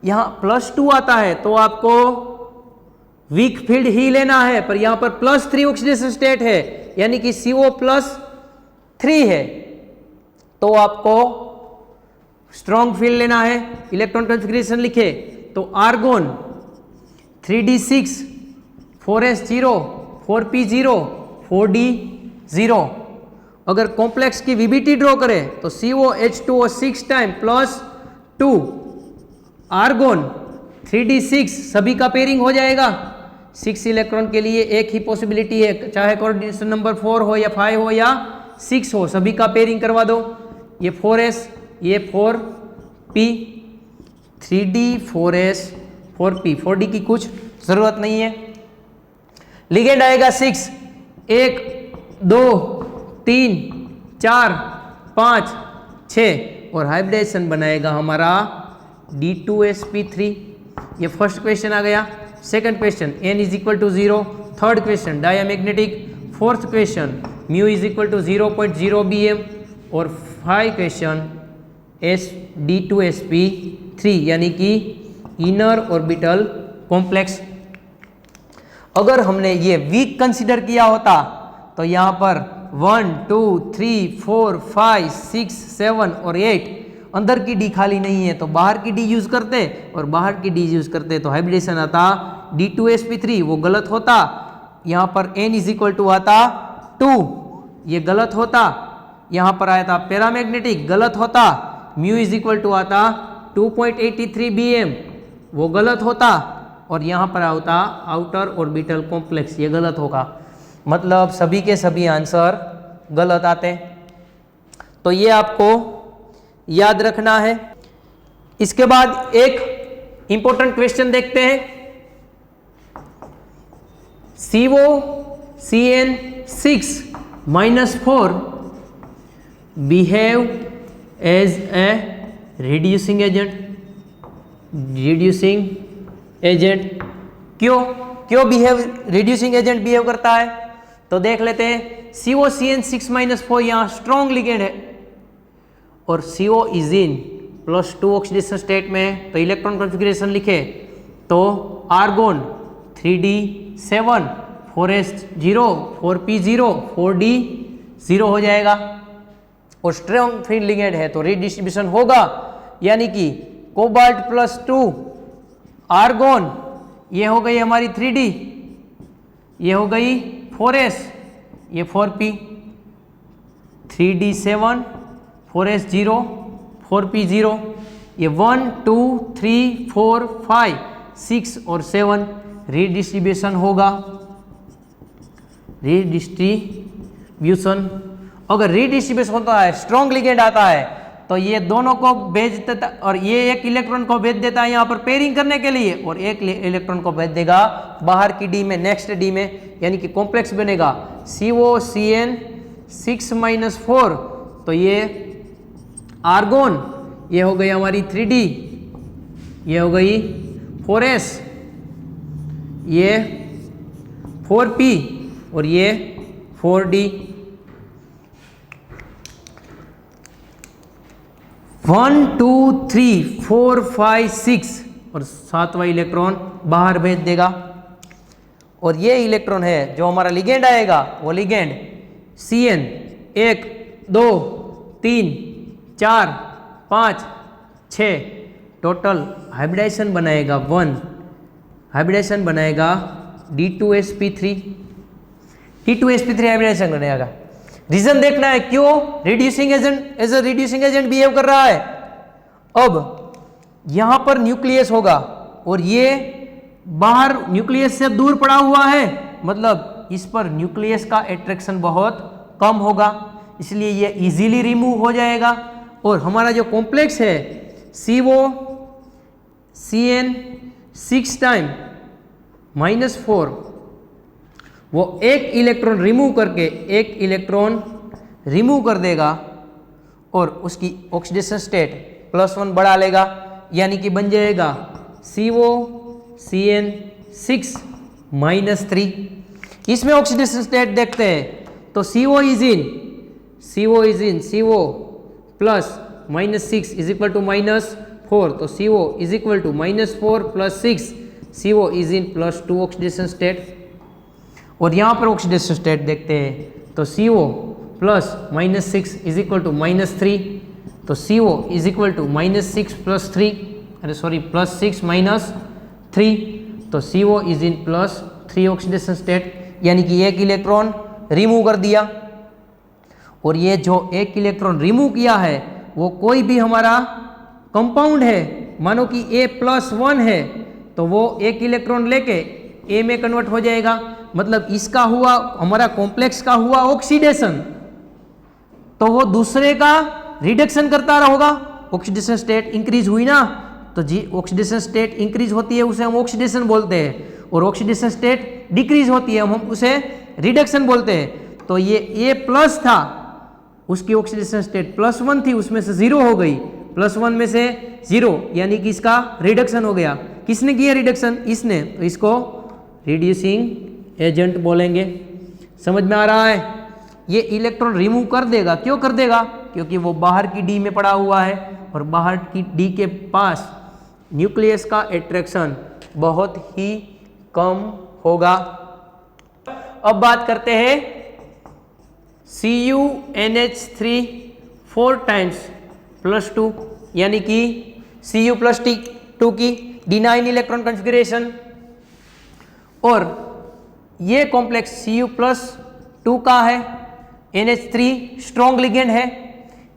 यहाँ +2 आता है तो आपको वीक फील्ड ही लेना है, पर यहाँ पर +3 ऑक्सीडेशन स्टेट है यानी कि CO +3 है तो आपको स्ट्रॉन्ग फील्ड लेना है। इलेक्ट्रॉन कॉन्फ़िगरेशन लिखे तो argon 3d6 4s0 4p0 4d0। अगर कॉम्प्लेक्स की VBT ड्रॉ करें तो COH2O 6 टाइम +2 आर्गोन 3d6 सभी का पेयरिंग हो जाएगा। 6 इलेक्ट्रॉन के लिए एक ही पॉसिबिलिटी है, चाहे कोऑर्डिनेशन नंबर 4 हो या 5 हो या 6 हो, सभी का पेयरिंग करवा दो। ये 4s, ये 4p, 3d 4s 4p, 4d की कुछ ज़रूरत नहीं है। लिगेंड आएगा 6, 1 2 3 4 5 6 और हाइब्रिडाइजेशन बनाएगा हमारा D2sp3। ये फर्स्ट क्वेश्चन आ गया। Second question n = 0। Third question diamagnetic. Fourth question μ = 0.0 bm और 5 क्वेश्चन D2sp3 यानी कि इनर ऑर्बिटल कॉम्प्लेक्स। अगर हमने ये वीक कंसीडर किया होता तो यहाँ पर 1 2 3 4 5 6 7 और 8 अंदर की डी खाली नहीं है तो बाहर की डी यूज करते, और बाहर की डी यूज करते तो हाइब्रिडेशन आता D2sp3, वो गलत होता। यहाँ पर n = आता 2, ये गलत होता। यहाँ पर आया था पैरामैग्नेटिक, गलत होता। μ = आता 2.83 bm, वो गलत होता। और यहाँ पर आता आउटर ऑर्बिटल कॉम्प्लेक्स, ये गलत होगा। मतलब सभी के सभी आंसर गलत आते। तो ये आपको याद रखना है। इसके बाद एक इंपॉर्टेंट क्वेश्चन देखते हैं। COCN6 -4 behave as a reducing agent. क्यों रिड्यूसिंग एजेंट बिहेव करता है तो देख लेते हैं। COCN6 -4 यहाँ स्ट्रॉन्ग लिगेंड है और CO is in +2 oxidation state में, तो इलेक्ट्रॉन कॉन्फ़िगरेशन लिखे तो argon 3d7 4s0 4p0 4d0 हो जाएगा। और स्ट्रॉन्ग फील्ड लिगेंड है तो रीडिस्ट्रीब्यूशन होगा, यानी कि कोबाल्ट +2 आर्गोन, ये हो गई हमारी 3d, ये हो गई 4s, ये 4p, 3d7 4s0 4p0, ये 1 2 3 4 5 6 और 7 रीडिस्ट्रीब्यूशन होगा। रीडिस्ट्रीब्यूशन अगर रीडिस्ट्रीब्यूशन होता है, स्ट्रॉन्ग लिगेंड आता है तो ये दोनों को भेज देता, और ये एक इलेक्ट्रॉन को भेज देता है यहाँ पर पेयरिंग करने के लिए, और एक इलेक्ट्रॉन को भेज देगा बाहर की डी में, नेक्स्ट डी में, यानी कि कॉम्प्लेक्स बनेगा COCN6 -4। तो ये आर्गोन, ये हो गई हमारी 3d, ये हो गई 4s, ये 4p और ये 4d। 1 2 3 4 5 6 और 7वां इलेक्ट्रॉन बाहर भेज देगा। और ये इलेक्ट्रॉन है जो हमारा लिगेंड आएगा, वो लिगेंड CN 1 2 3 4 5 6 टोटल हाइब्रिडाइजेशन बनाएगा 1, हाइब्रिडाइजेशन बनाएगा D2sp3, D2sp3 हाइब्रिडाइजेशन बनाएगा। रीजन देखना है क्यों reducing agent as a reducing agent behave कर रहा है। अब यहां पर न्यूक्लियस होगा और ये बाहर न्यूक्लियस से दूर पड़ा हुआ है, मतलब इस पर न्यूक्लियस का अट्रैक्शन बहुत कम होगा, इसलिए ये इजीली रिमूव हो जाएगा। और हमारा जो कॉम्प्लेक्स है CO CN 6 टाइम -4, वो एक इलेक्ट्रॉन रिमूव करके एक इलेक्ट्रॉन रिमूव कर देगा और उसकी ऑक्सीडेशन स्टेट +1 बढ़ा लेगा, यानी कि बन जाएगा CO CN 6 -3। इसमें ऑक्सीडेशन स्टेट देखते हैं तो CO is in CO plus -6 is equal to -4, तो CO is equal to -4 + 6, CO is in +2 oxidation state. और यहाँ पर ऑक्सीडेशन स्टेट देखते हैं तो CO plus -6 is equal to -3, तो CO इज इक्वल टू -6 + 3, अरे सॉरी +6 - 3, तो CO is in +3 oxidation state, यानी कि एक इलेक्ट्रॉन रिमूव कर दिया। और ये जो एक इलेक्ट्रॉन रिमूव किया है वो कोई भी हमारा कंपाउंड है, मानो कि A+1 है, तो वो एक इलेक्ट्रॉन लेके A में कन्वर्ट हो जाएगा, मतलब इसका हुआ हमारा कॉम्प्लेक्स का हुआ ऑक्सीडेशन, तो वो दूसरे का रिडक्शन करता रहेगा। ऑक्सीडेशन स्टेट इंक्रीज हुई ना, तो जी ऑक्सीडेशन स्टेट इंक्रीज होती है उसे हम ऑक्सीडेशन बोलते हैं, और ऑक्सीडेशन स्टेट डिक्रीज होती है हम उसे रिडक्शन बोलते हैं। तो ये A+ था, उसकी ऑक्सीडेशन स्टेट +1 थी, उसमें से 0 हो गई, +1 में से 0, यानी कि इसका रिडक्शन हो गया। किसने किया रिडक्शन? इसने, तो इसको रिड्यूसिंग एजेंट बोलेंगे। समझ में आ रहा है? ये इलेक्ट्रॉन रिमूव कर देगा, क्यों कर देगा? क्योंकि वो बाहर की D में पड़ा हुआ है और बाहर की D के पास न्यूक्लियस का अट्रैक्शन बहुत ही कम होगा। अब बात करते हैं CuNH3 4 टाइम्स +2, यानी कि Cu + T2 की D9 इलेक्ट्रॉन कॉन्फ़िगरेशन। और ये कॉम्प्लेक्स Cu+2 का है, NH3 स्ट्रॉन्ग लिगेंड है,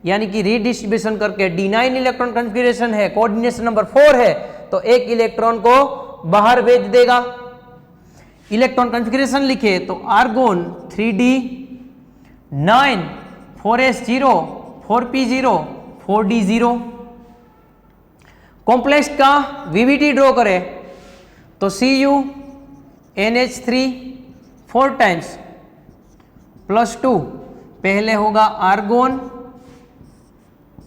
यानी कि रीडिस्ट्रीब्यूशन करके D9 इलेक्ट्रॉन कॉन्फ़िगरेशन है, कोऑर्डिनेशन नंबर 4 है, तो एक इलेक्ट्रॉन को बाहर भेज देगा। इलेक्ट्रॉन कॉन्फ़िगरेशन लिखे तो argon 3D9 4s0 4p0 4d0। Complex का VBT ड्रॉ करें तो CuNH3 4 टाइम्स +2, पहले होगा आर्गोन,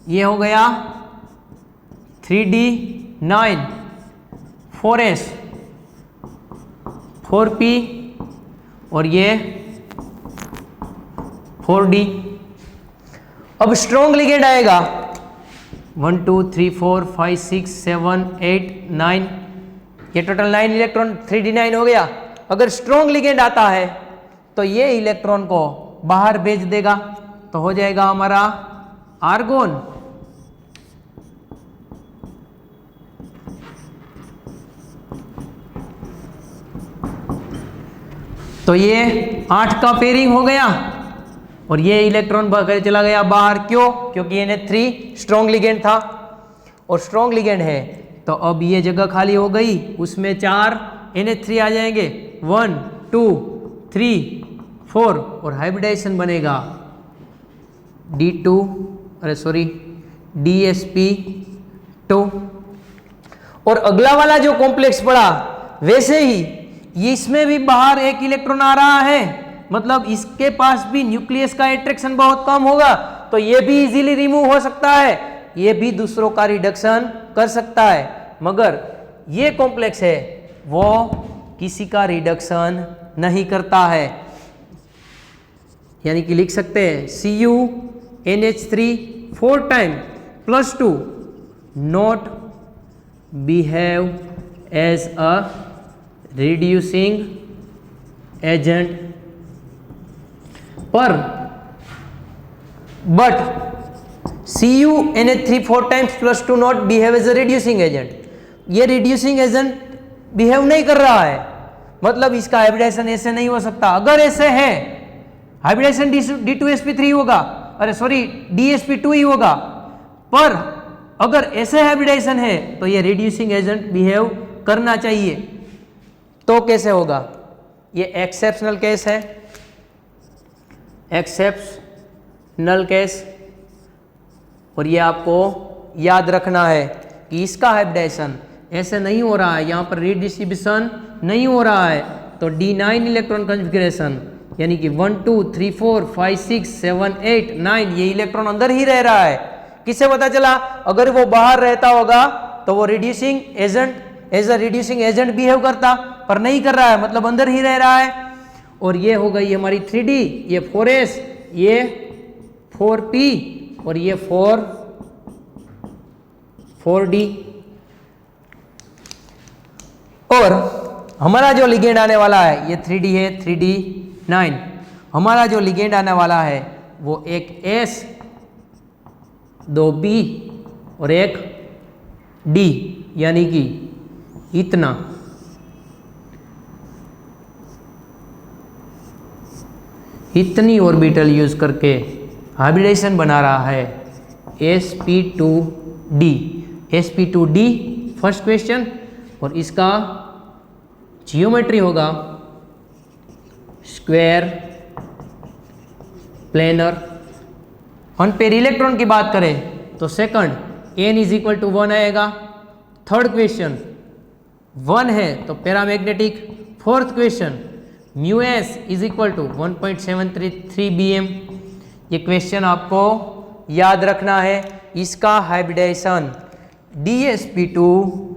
ये हो गया 3D9 4s 4p और ये 4d। अब स्ट्रॉन्ग लिगेंड आएगा 1 2 3 4 5 6 7 8 9, ये टोटल 9 इलेक्ट्रॉन 3d9 हो गया। अगर स्ट्रॉन्ग लिगेंड आता है तो ये इलेक्ट्रॉन को बाहर भेज देगा, तो हो जाएगा हमारा आर्गोन, तो ये 8 का पेयरिंग हो गया और ये इलेक्ट्रॉन भाग चला गया बाहर। क्यों? क्योंकि NH3 स्ट्रॉन्ग लिगेंड था और स्ट्रॉन्ग लिगेंड है, तो अब ये जगह खाली हो गई, उसमें 4 NH3 आ जाएंगे, 1 2 3 4 और हाइब्रिडाइजेशन बनेगा DSP2। और अगला वाला जो कॉम्प्लेक्स पड़ा वैसे ही ये इसमें भी बाहर एक इलेक्ट्रॉन आ रहा है, मतलब इसके पास भी न्यूक्लियस का अट्रैक्शन बहुत कम होगा, तो ये भी इजीली रिमूव हो सकता है, ये भी दूसरों का रिडक्शन कर सकता है। मगर ये कॉम्प्लेक्स है वो किसी का रिडक्शन नहीं करता है, यानी कि लिख सकते हैं CuNH3 4 time +2 not behave as a reducing agent पर but CuNH3 4 times +2 not behave as a reducing agent, ये reducing agent behave नहीं कर रहा है, मतलब इसका हाइब्रिडाइजेशन ऐसे नहीं हो सकता। अगर ऐसे है हाइब्रिडाइजेशन D2sp3 होगा, अरे सॉरी DsP2 ही होगा, पर अगर ऐसे हाइब्रिडाइजेशन है तो ये रिड्यूसिंग एजेंट बिहेव करना चाहिए। तो कैसे होगा? ये एक्सेप्शनल केस है, एक्सेप्शनल केस, और ये आपको याद रखना है कि इसका हाइब्रिडाइजेशन ऐसे नहीं हो रहा है, यहाँ पर रीडिस्ट्रीब्यूशन नहीं हो रहा है, तो D9 इलेक्ट्रॉन कॉन्फ़िगरेशन यानी कि 1 2 3 4 5 6 7 8 9 ये इलेक्ट्रॉन अंदर ही रह रहा है। किससे पता चला? अगर वो बाहर रहता होगा तो वो reducing agent as a reducing agent behave करता, पर नहीं कर रहा है, मतलब अंदर ही रह रहा है। और ये हो गई हमारी 3D, ये 4s, ये 4p और ये 4d। और हमारा जो लिगेंड आने वाला है ये 3D है, 3D9। हमारा जो लिगेंड आने वाला है वो एक S, 2B और एक D, यानी कि इतना। इतनी ऑर्बिटल यूज करके हाइब्रिडाइजेशन बना रहा है sp2d। sp2d फर्स्ट क्वेश्चन, और इसका जियोमेट्री होगा स्क्वायर प्लेनर। अनपेयर इलेक्ट्रॉन की बात करें तो second n is equal to 1 आएगा। थर्ड क्वेश्चन 1 है तो paramagnetic. Fourth question μs is equal to 1.733 bm। ये क्वेश्चन आपको याद रखना है। इसका हाइब्रिडाइजेशन dsp2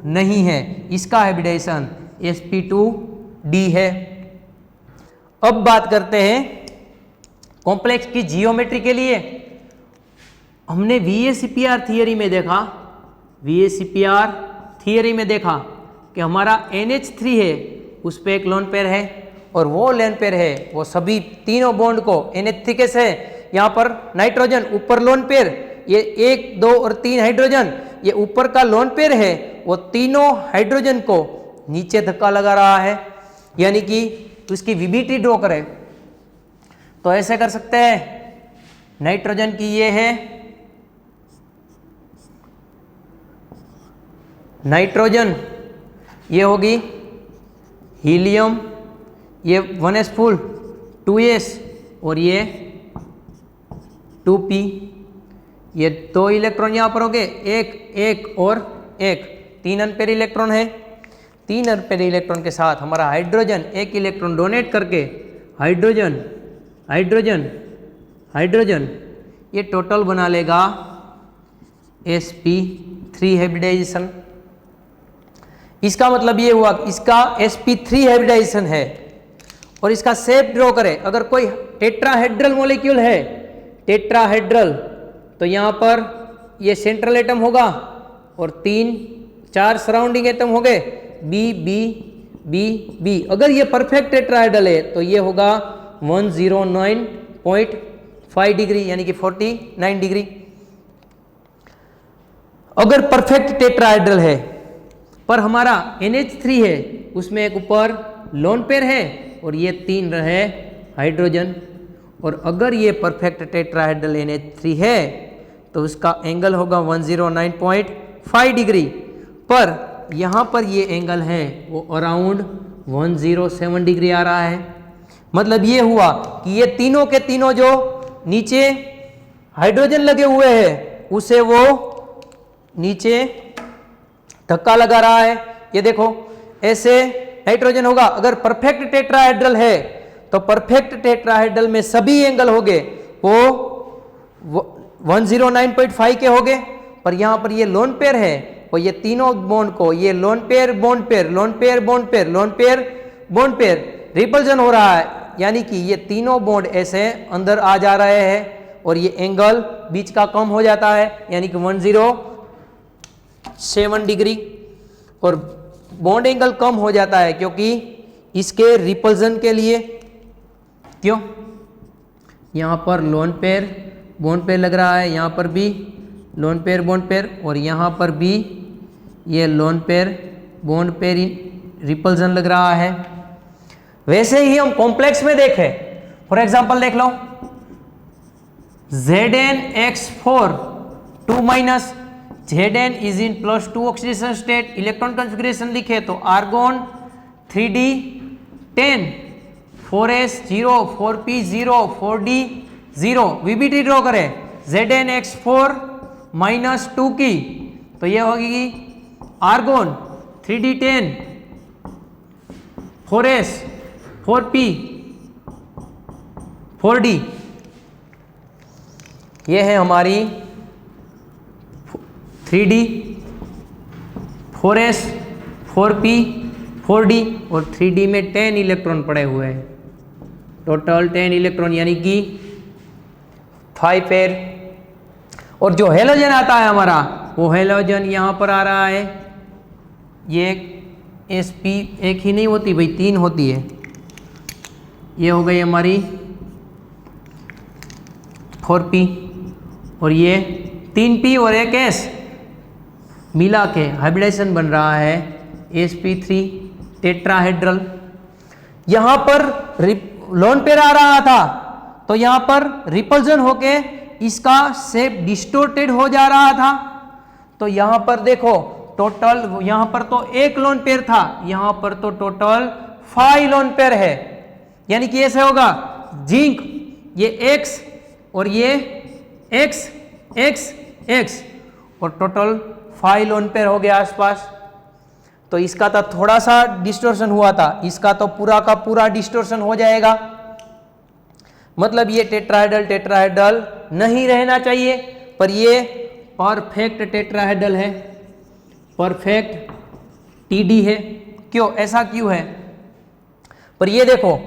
नहीं है, इसका हाइब्रिडाइजेशन sp2d है। अब बात करते हैं कॉम्प्लेक्स की जियोमेट्री के लिए। हमने VACPR थियरी में देखा, VACPR थियरी में देखा कि हमारा NH3 है, उस पर एक लोन पेयर है, और वो लोन पेयर है वो सभी तीनों बॉन्ड को NH3 कैसे है, यहाँ पर नाइट्रोजन ऊपर लोन पेयर, ये 1 2 और 3 हाइड्रोजन, ये ऊपर का लोन पेयर है, वो तीनों हाइड्रोजन को नीचे धक्का लगा रहा है, यानी कि उसकी VBT ड्रॉ करें तो ऐसे कर सकते हैं। नाइट्रोजन की ये है नाइट्रोजन, ये होगी हीलियम, ये 1s फुल 2s और ये 2p। ये 2 इलेक्ट्रॉन यहाँ पर हो गए, एक और एक, 3 अनपेयर इलेक्ट्रॉन है। 3 अनपेयर इलेक्ट्रॉन के साथ हमारा हाइड्रोजन 1 इलेक्ट्रॉन डोनेट करके हाइड्रोजन हाइड्रोजन हाइड्रोजन ये टोटल बना लेगा sp3 हाइब्रिडाइजेशन। इसका मतलब ये हुआ इसका sp3 हाइब्रिडाइजेशन है। और इसका शेप ड्रॉ करें, अगर कोई टेट्राहेड्रल मॉलिक्यूल है, टेट्राहेड्रल, तो यहाँ पर ये सेंट्रल एटम होगा और 3-4 सराउंडिंग एटम हो गए B B B B। अगर ये परफेक्ट टेट्राहेड्रल है तो ये होगा 109.5 डिग्री, यानी कि 49 डिग्री। अगर परफेक्ट टेट्राहेड्रल है पर हमारा NH3 है, उसमें एक ऊपर लोन पेयर है और ये 3 रहे हाइड्रोजन, और अगर ये परफेक्ट टेट्राहेड्रल NH3 है तो उसका एंगल होगा 109.5 डिग्री, पर यहाँ पर ये एंगल है वो अराउंड 107 डिग्री आ रहा है। मतलब ये हुआ कि ये तीनों के तीनों जो नीचे हाइड्रोजन लगे हुए हैं उसे वो नीचे धक्का लगा रहा है। ये देखो ऐसे नाइट्रोजन होगा, अगर परफेक्ट टेट्राहेड्रल है तो परफेक्ट टेट्राहेड्रल में सभी एंगल हो गए वो 109.5 के हो गए, पर यहाँ पर ये लोन पेयर है और ये तीनों बॉन्ड को ये lone pair bond pair lone pair bond pair lone pair bond pair repulsion हो रहा है, यानी कि ये तीनों बॉन्ड ऐसे अंदर आ जा रहे हैं, और ये एंगल बीच का कम हो जाता है, यानी कि 107 डिग्री। और बॉन्ड एंगल कम हो जाता है क्योंकि इसके रिपल्जन के लिए, क्यों, यहाँ पर लोन पेयर बॉन्ड पेयर लग रहा है, यहाँ पर भी लोन पेयर बॉन्ड पेयर, और यहाँ पर भी ये lone pair bond pair repulsion लग रहा है। वैसे ही हम कॉम्प्लेक्स में देखें, फॉर एग्जांपल देख लो, Zn(x4) 2 minus Zn is in +2 oxidation state, electron configuration लिखे तो argon 3d10, 4s 0, 4p 0, 4d 0। VBT draw करें Zn(x4) -2 की, तो ये होगी argon 3d10, 4s 4p 4d। ये है हमारी 3d, 4s 4p 4d, और 3d में 10 इलेक्ट्रॉन पड़े हुए हैं, टोटल 10 इलेक्ट्रॉन, यानी कि 5 पेयर। और जो हेलोजन आता है हमारा, वो हेलोजन यहाँ पर आ रहा है, ये sp एक ही नहीं होती भाई, 3 होती है। ये हो गई हमारी 4p, और ये 3p और एक s मिला के हाइब्रिडाइजेशन बन रहा है sp3 टेट्राहेड्रल। यहाँ पर लोन पेयर आ रहा था, तो यहाँ पर रिपल्जन होके इसका शेप डिस्टोर्टेड हो जा रहा था। तो यहाँ पर देखो टोटल, यहाँ पर तो एक लोन पेयर था, यहाँ पर तो टोटल 5 लोन पेयर है, यानी कि ऐसे होगा जिंक, ये x और ये x x x, और टोटल 5 लोन पेयर हो गया आसपास। तो इसका तो थोड़ा सा डिस्टोर्शन हुआ था, इसका तो पूरा का पूरा डिस्टोर्शन हो जाएगा, मतलब ये टेट्राहेड्रल नहीं रहना चाहिए, पर ये परफेक्ट टेट्राहेड्रल है, परफेक्ट TD है। क्यों, ऐसा क्यों है? पर ये देखो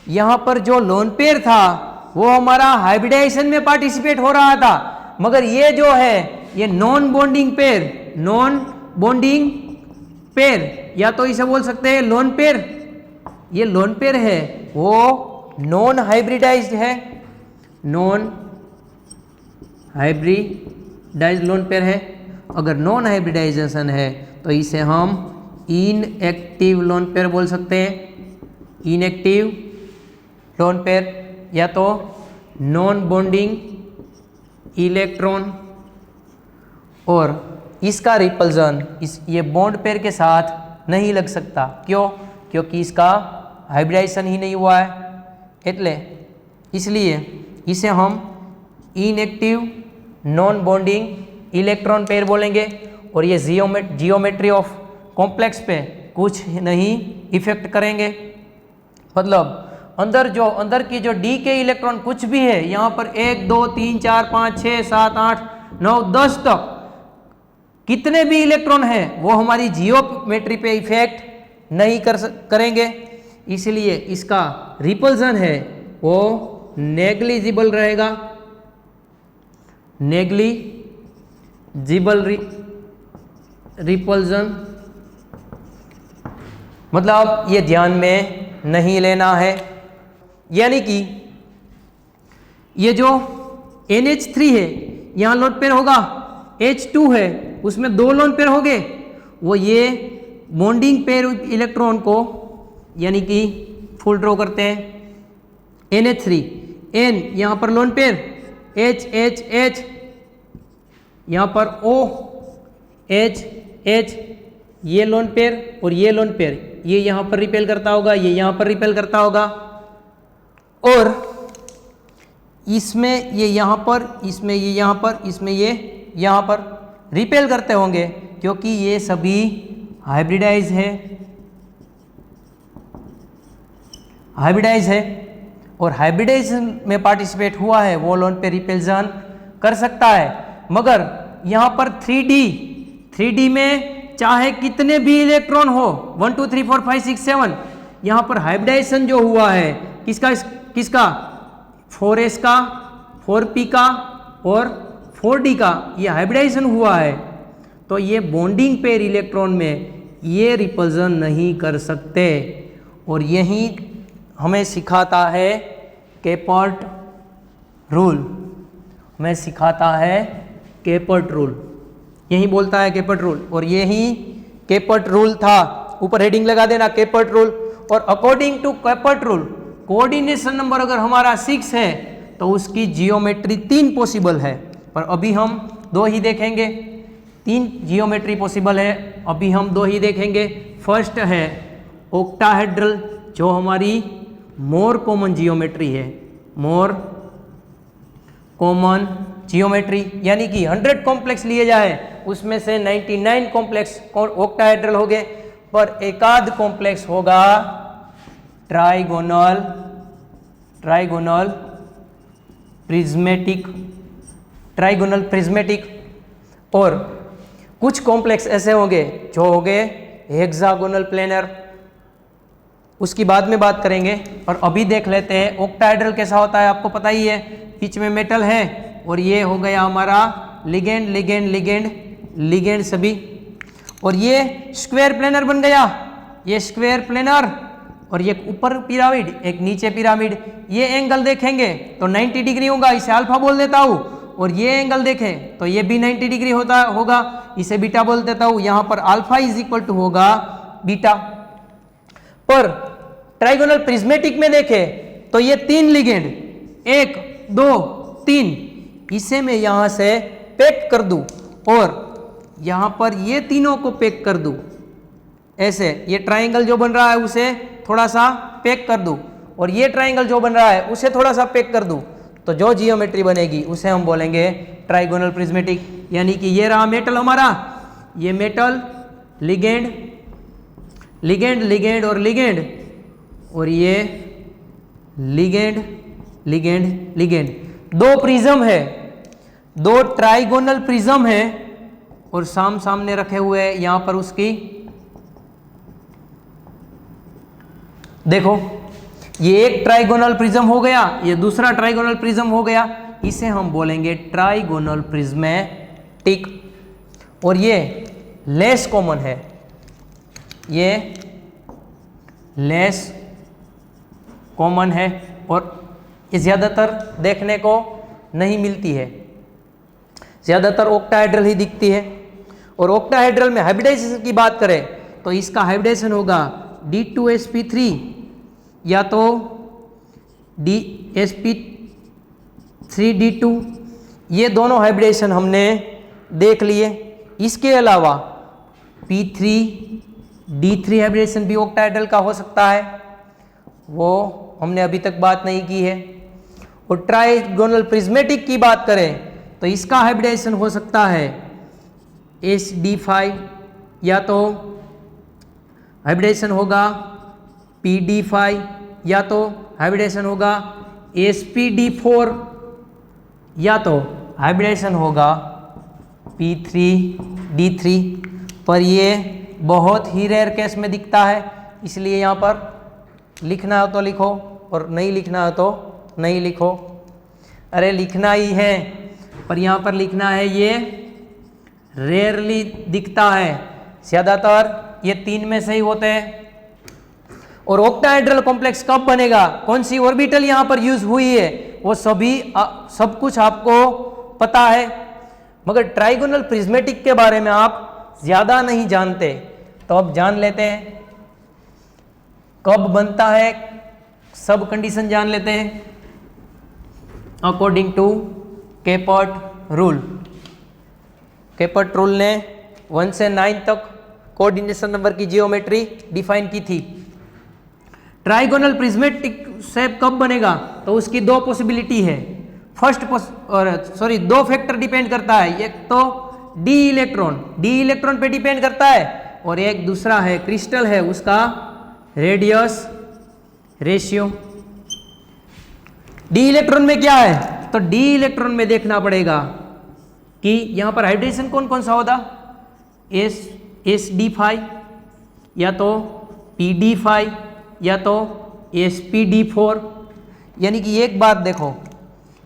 यहाँ पर जो लोन पेयर था वो हमारा हाइब्रिडाइजेशन में पार्टिसिपेट हो रहा था, मगर ये जो है ये नॉन बॉन्डिंग पेयर, या तो इसे बोल सकते हैं लोन पेयर। ये लोन पेयर है वो नॉन हाइब्रिडाइज्ड है, नॉन हाइब्रिडाइज्ड लोन पेयर है। अगर नॉन हाइब्रिडाइजेशन है तो इसे हम इनएक्टिव लोन पेयर बोल सकते हैं, इनएक्टिव लोन पेयर, या तो नॉन बॉन्डिंग इलेक्ट्रॉन। और इसका रिपल्जन ये बॉन्ड पेयर के साथ नहीं लग सकता, क्यों? क्योंकि इसका हाइब्रिडाइजेशन ही नहीं हुआ है, इसलिए इसे हम inactive non bonding electron pair बोलेंगे। और ये जियोमेट्री ऑफ कॉम्प्लेक्स पे कुछ नहीं इफेक्ट करेंगे, मतलब अंदर की जो डी के इलेक्ट्रॉन कुछ भी है, यहाँ पर 1 2 3 4 5 6 7 8 9 10 तक कितने भी इलेक्ट्रॉन हैं वो हमारी जियोमेट्री पे इफेक्ट नहीं करेंगे, इसलिए इसका रिपल्जन है वो नेग्लिजिबल रहेगा, नेग्लिजिबल रिपल्जन, मतलब ये ध्यान में नहीं लेना है। यानी कि ये जो NH3 है यहाँ लोन पेयर होगा, H2 है उसमें 2 लोन पेयर हो गए, वो ये बॉन्डिंग पेयर इलेक्ट्रॉन को यानी कि फुल ड्रॉ करते हैं। NH3 N यहाँ पर lone pair, H H H यहाँ पर O H H ये लोन पेयर और ये लोन पेयर, ये यहाँ पर रिपेल करता होगा, ये यहाँ पर रिपेल करता होगा, और इसमें ये यहाँ पर, इसमें ये यहाँ पर, इसमें ये यहाँ पर रिपेल करते होंगे, क्योंकि ये सभी हाइब्रिडाइज है और हाइब्रिडाइजेशन में पार्टिसिपेट हुआ है वो लोन पे रिपेल्जन कर सकता है। मगर यहाँ पर 3D में चाहे कितने भी इलेक्ट्रॉन हो 1 2 3 4 5 6 7, यहाँ पर हाइब्रिडाइजेशन जो हुआ है किसका 4s का 4p का और 4d का ये हाइब्रिडाइजेशन हुआ है, तो ये बॉन्डिंग पेयर इलेक्ट्रॉन में ये रिपल्जन नहीं कर सकते। और यही हमें सिखाता है केपर्ट रूल, हमें सिखाता है केपर्ट रूल, यही बोलता है केपर्ट रूल। और यही केपर्ट रूल था, ऊपर हेडिंग लगा देना केपर्ट रूल। और according to Kepert rule coordination number अगर हमारा 6 है तो उसकी जियोमेट्री 3 पॉसिबल है, पर अभी हम 2 ही देखेंगे। 3 जियोमेट्री पॉसिबल है, अभी हम 2 ही देखेंगे। फर्स्ट है ऑक्टाहेड्रल, जो हमारी मोर कॉमन जियोमेट्री है, मोर कॉमन जियोमेट्री, यानी कि 100 कॉम्प्लेक्स लिए जाए उसमें से 99 कॉम्प्लेक्स ऑक्टाहेड्रल हो गए, पर एकाध कॉम्प्लेक्स होगा ट्राइगोनल प्रिज्मेटिक, और कुछ कॉम्प्लेक्स ऐसे होंगे जो होंगे हेक्सागोनल प्लेनर, उसकी बाद में बात करेंगे। और अभी देख लेते हैं ऑक्टाहेड्रल कैसा होता है, आपको पता ही है, बीच में मेटल है और ये हो गया हमारा लिगेंड सभी, और ये स्क्वायर प्लेनर बन गया, ये स्क्वायर प्लेनर, और ये ऊपर पिरामिड एक नीचे पिरामिड। ये एंगल देखेंगे तो 90 डिग्री होगा, इसे अल्फा बोल देता हूँ, और ये एंगल देखें तो ये भी 90 डिग्री होगा, इसे बीटा बोल देता हूँ। यहाँ पर अल्फा इज इक्वल टू होगा बीटा। पर ट्राइगोनल प्रिज्मेटिक में देखें तो ये 3 लिगेंड, 1 2 3, इसे मैं यहाँ से पैक कर दूं और यहाँ पर ये तीनों को पैक कर दूं, ऐसे ये ट्राइंगल जो बन रहा है उसे थोड़ा सा पैक कर दूं, और ये ट्राइंगल जो बन रहा है उसे थोड़ा सा पैक कर दूं, तो जो जियोमेट्री बनेगी उसे हम बोलेंगे ट्राइगोनल प्रिज्मेटिक। यानी कि ये रहा मेटल हमारा, ये मेटल लिगेंड और ये लिगेंड। 2 प्रिज्म है, 2 ट्राइगोनल प्रिज्म है, और सामने रखे हुए हैं यहां पर उसकी, देखो ये एक ट्राइगोनल प्रिज्म हो गया, ये दूसरा ट्राइगोनल प्रिज्म हो गया, इसे हम बोलेंगे ट्राइगोनल प्रिज्मेटिक। और ये लेस कॉमन है, ये लेस कॉमन है, और ये ज़्यादातर देखने को नहीं मिलती है, ज़्यादातर ऑक्टाहेड्रल ही दिखती है। और ऑक्टाहेड्रल में हाइब्रिडाइजेशन की बात करें तो इसका हाइब्रिडाइजेशन होगा D2sp3 या तो sp3d2, ये दोनों हाइब्रिडेशन हमने देख लिए। इसके अलावा p3d3 हाइब्रिडेशन भी ऑक्टाहेड्रल का हो सकता है, वो हमने अभी तक बात नहीं की है। और ट्राइगोनल प्रिज्मेटिक की बात करें तो इसका हाइब्रिडेशन हो सकता है sd5, या तो हाइब्रिडेशन होगा pd5, या तो हाइब्रिडेशन होगा spd4, या तो हाइब्रिडेशन होगा p3d3। पर ये बहुत ही रेयर केस में दिखता है, इसलिए यहाँ पर लिखना हो तो लिखो और नहीं लिखना हो तो नहीं लिखो। अरे लिखना ही है, पर यहाँ पर लिखना है ये रेयरली दिखता है, ज़्यादातर ये 3 में से ही होते हैं। और ऑक्टाहेड्रल कॉम्प्लेक्स कब बनेगा, कौन सी ऑर्बिटल यहाँ पर यूज हुई है, वो सब कुछ आपको पता है, मगर ट्राइगोनल प्रिज्मेटिक के बारे में आप ज़्यादा नहीं जानते, तो अब जान लेते हैं कब बनता है, सब कंडीशन जान लेते हैं according to Kepert rule. केपर्ट rule ने 1 से 9 तक कोऑर्डिनेशन नंबर की जियोमेट्री डिफाइन की थी। ट्राइगोनल प्रिज्मेटिक शेप कब बनेगा, तो उसकी 2 पॉसिबिलिटी है। दो फैक्टर डिपेंड करता है, एक तो डी इलेक्ट्रॉन पे डिपेंड करता है, और एक दूसरा है क्रिस्टल है उसका रेडियस रेशियो। डी इलेक्ट्रॉन में क्या है, तो डी इलेक्ट्रॉन में देखना पड़ेगा कि यहां पर हाइड्रेशन कौन कौन सा होगा, sd5, या तो pd5, या तो spd4। यानी कि एक बात देखो,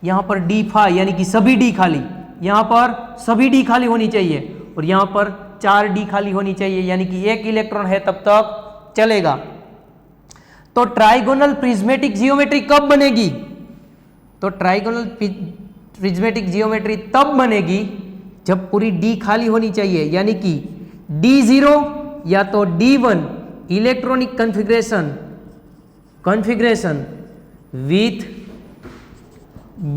यहाँ पर डी फाई यानी कि सभी डी खाली, यहाँ पर सभी डी खाली होनी चाहिए और यहाँ पर 4 डी खाली होनी चाहिए, यानी कि 1 इलेक्ट्रॉन है तब तक चलेगा। तो ट्राइगोनल प्रिज्मेटिक जियोमेट्री कब बनेगी? तो ट्राइगोनल प्रिज्मेटिक जियोमेट्री तब बनेगी जब पूरी डी खाली होनी चाहिए, यानी कि D0 या तो D1 इलेक्ट्रॉनिक कॉन्फ़िगरेशन विथ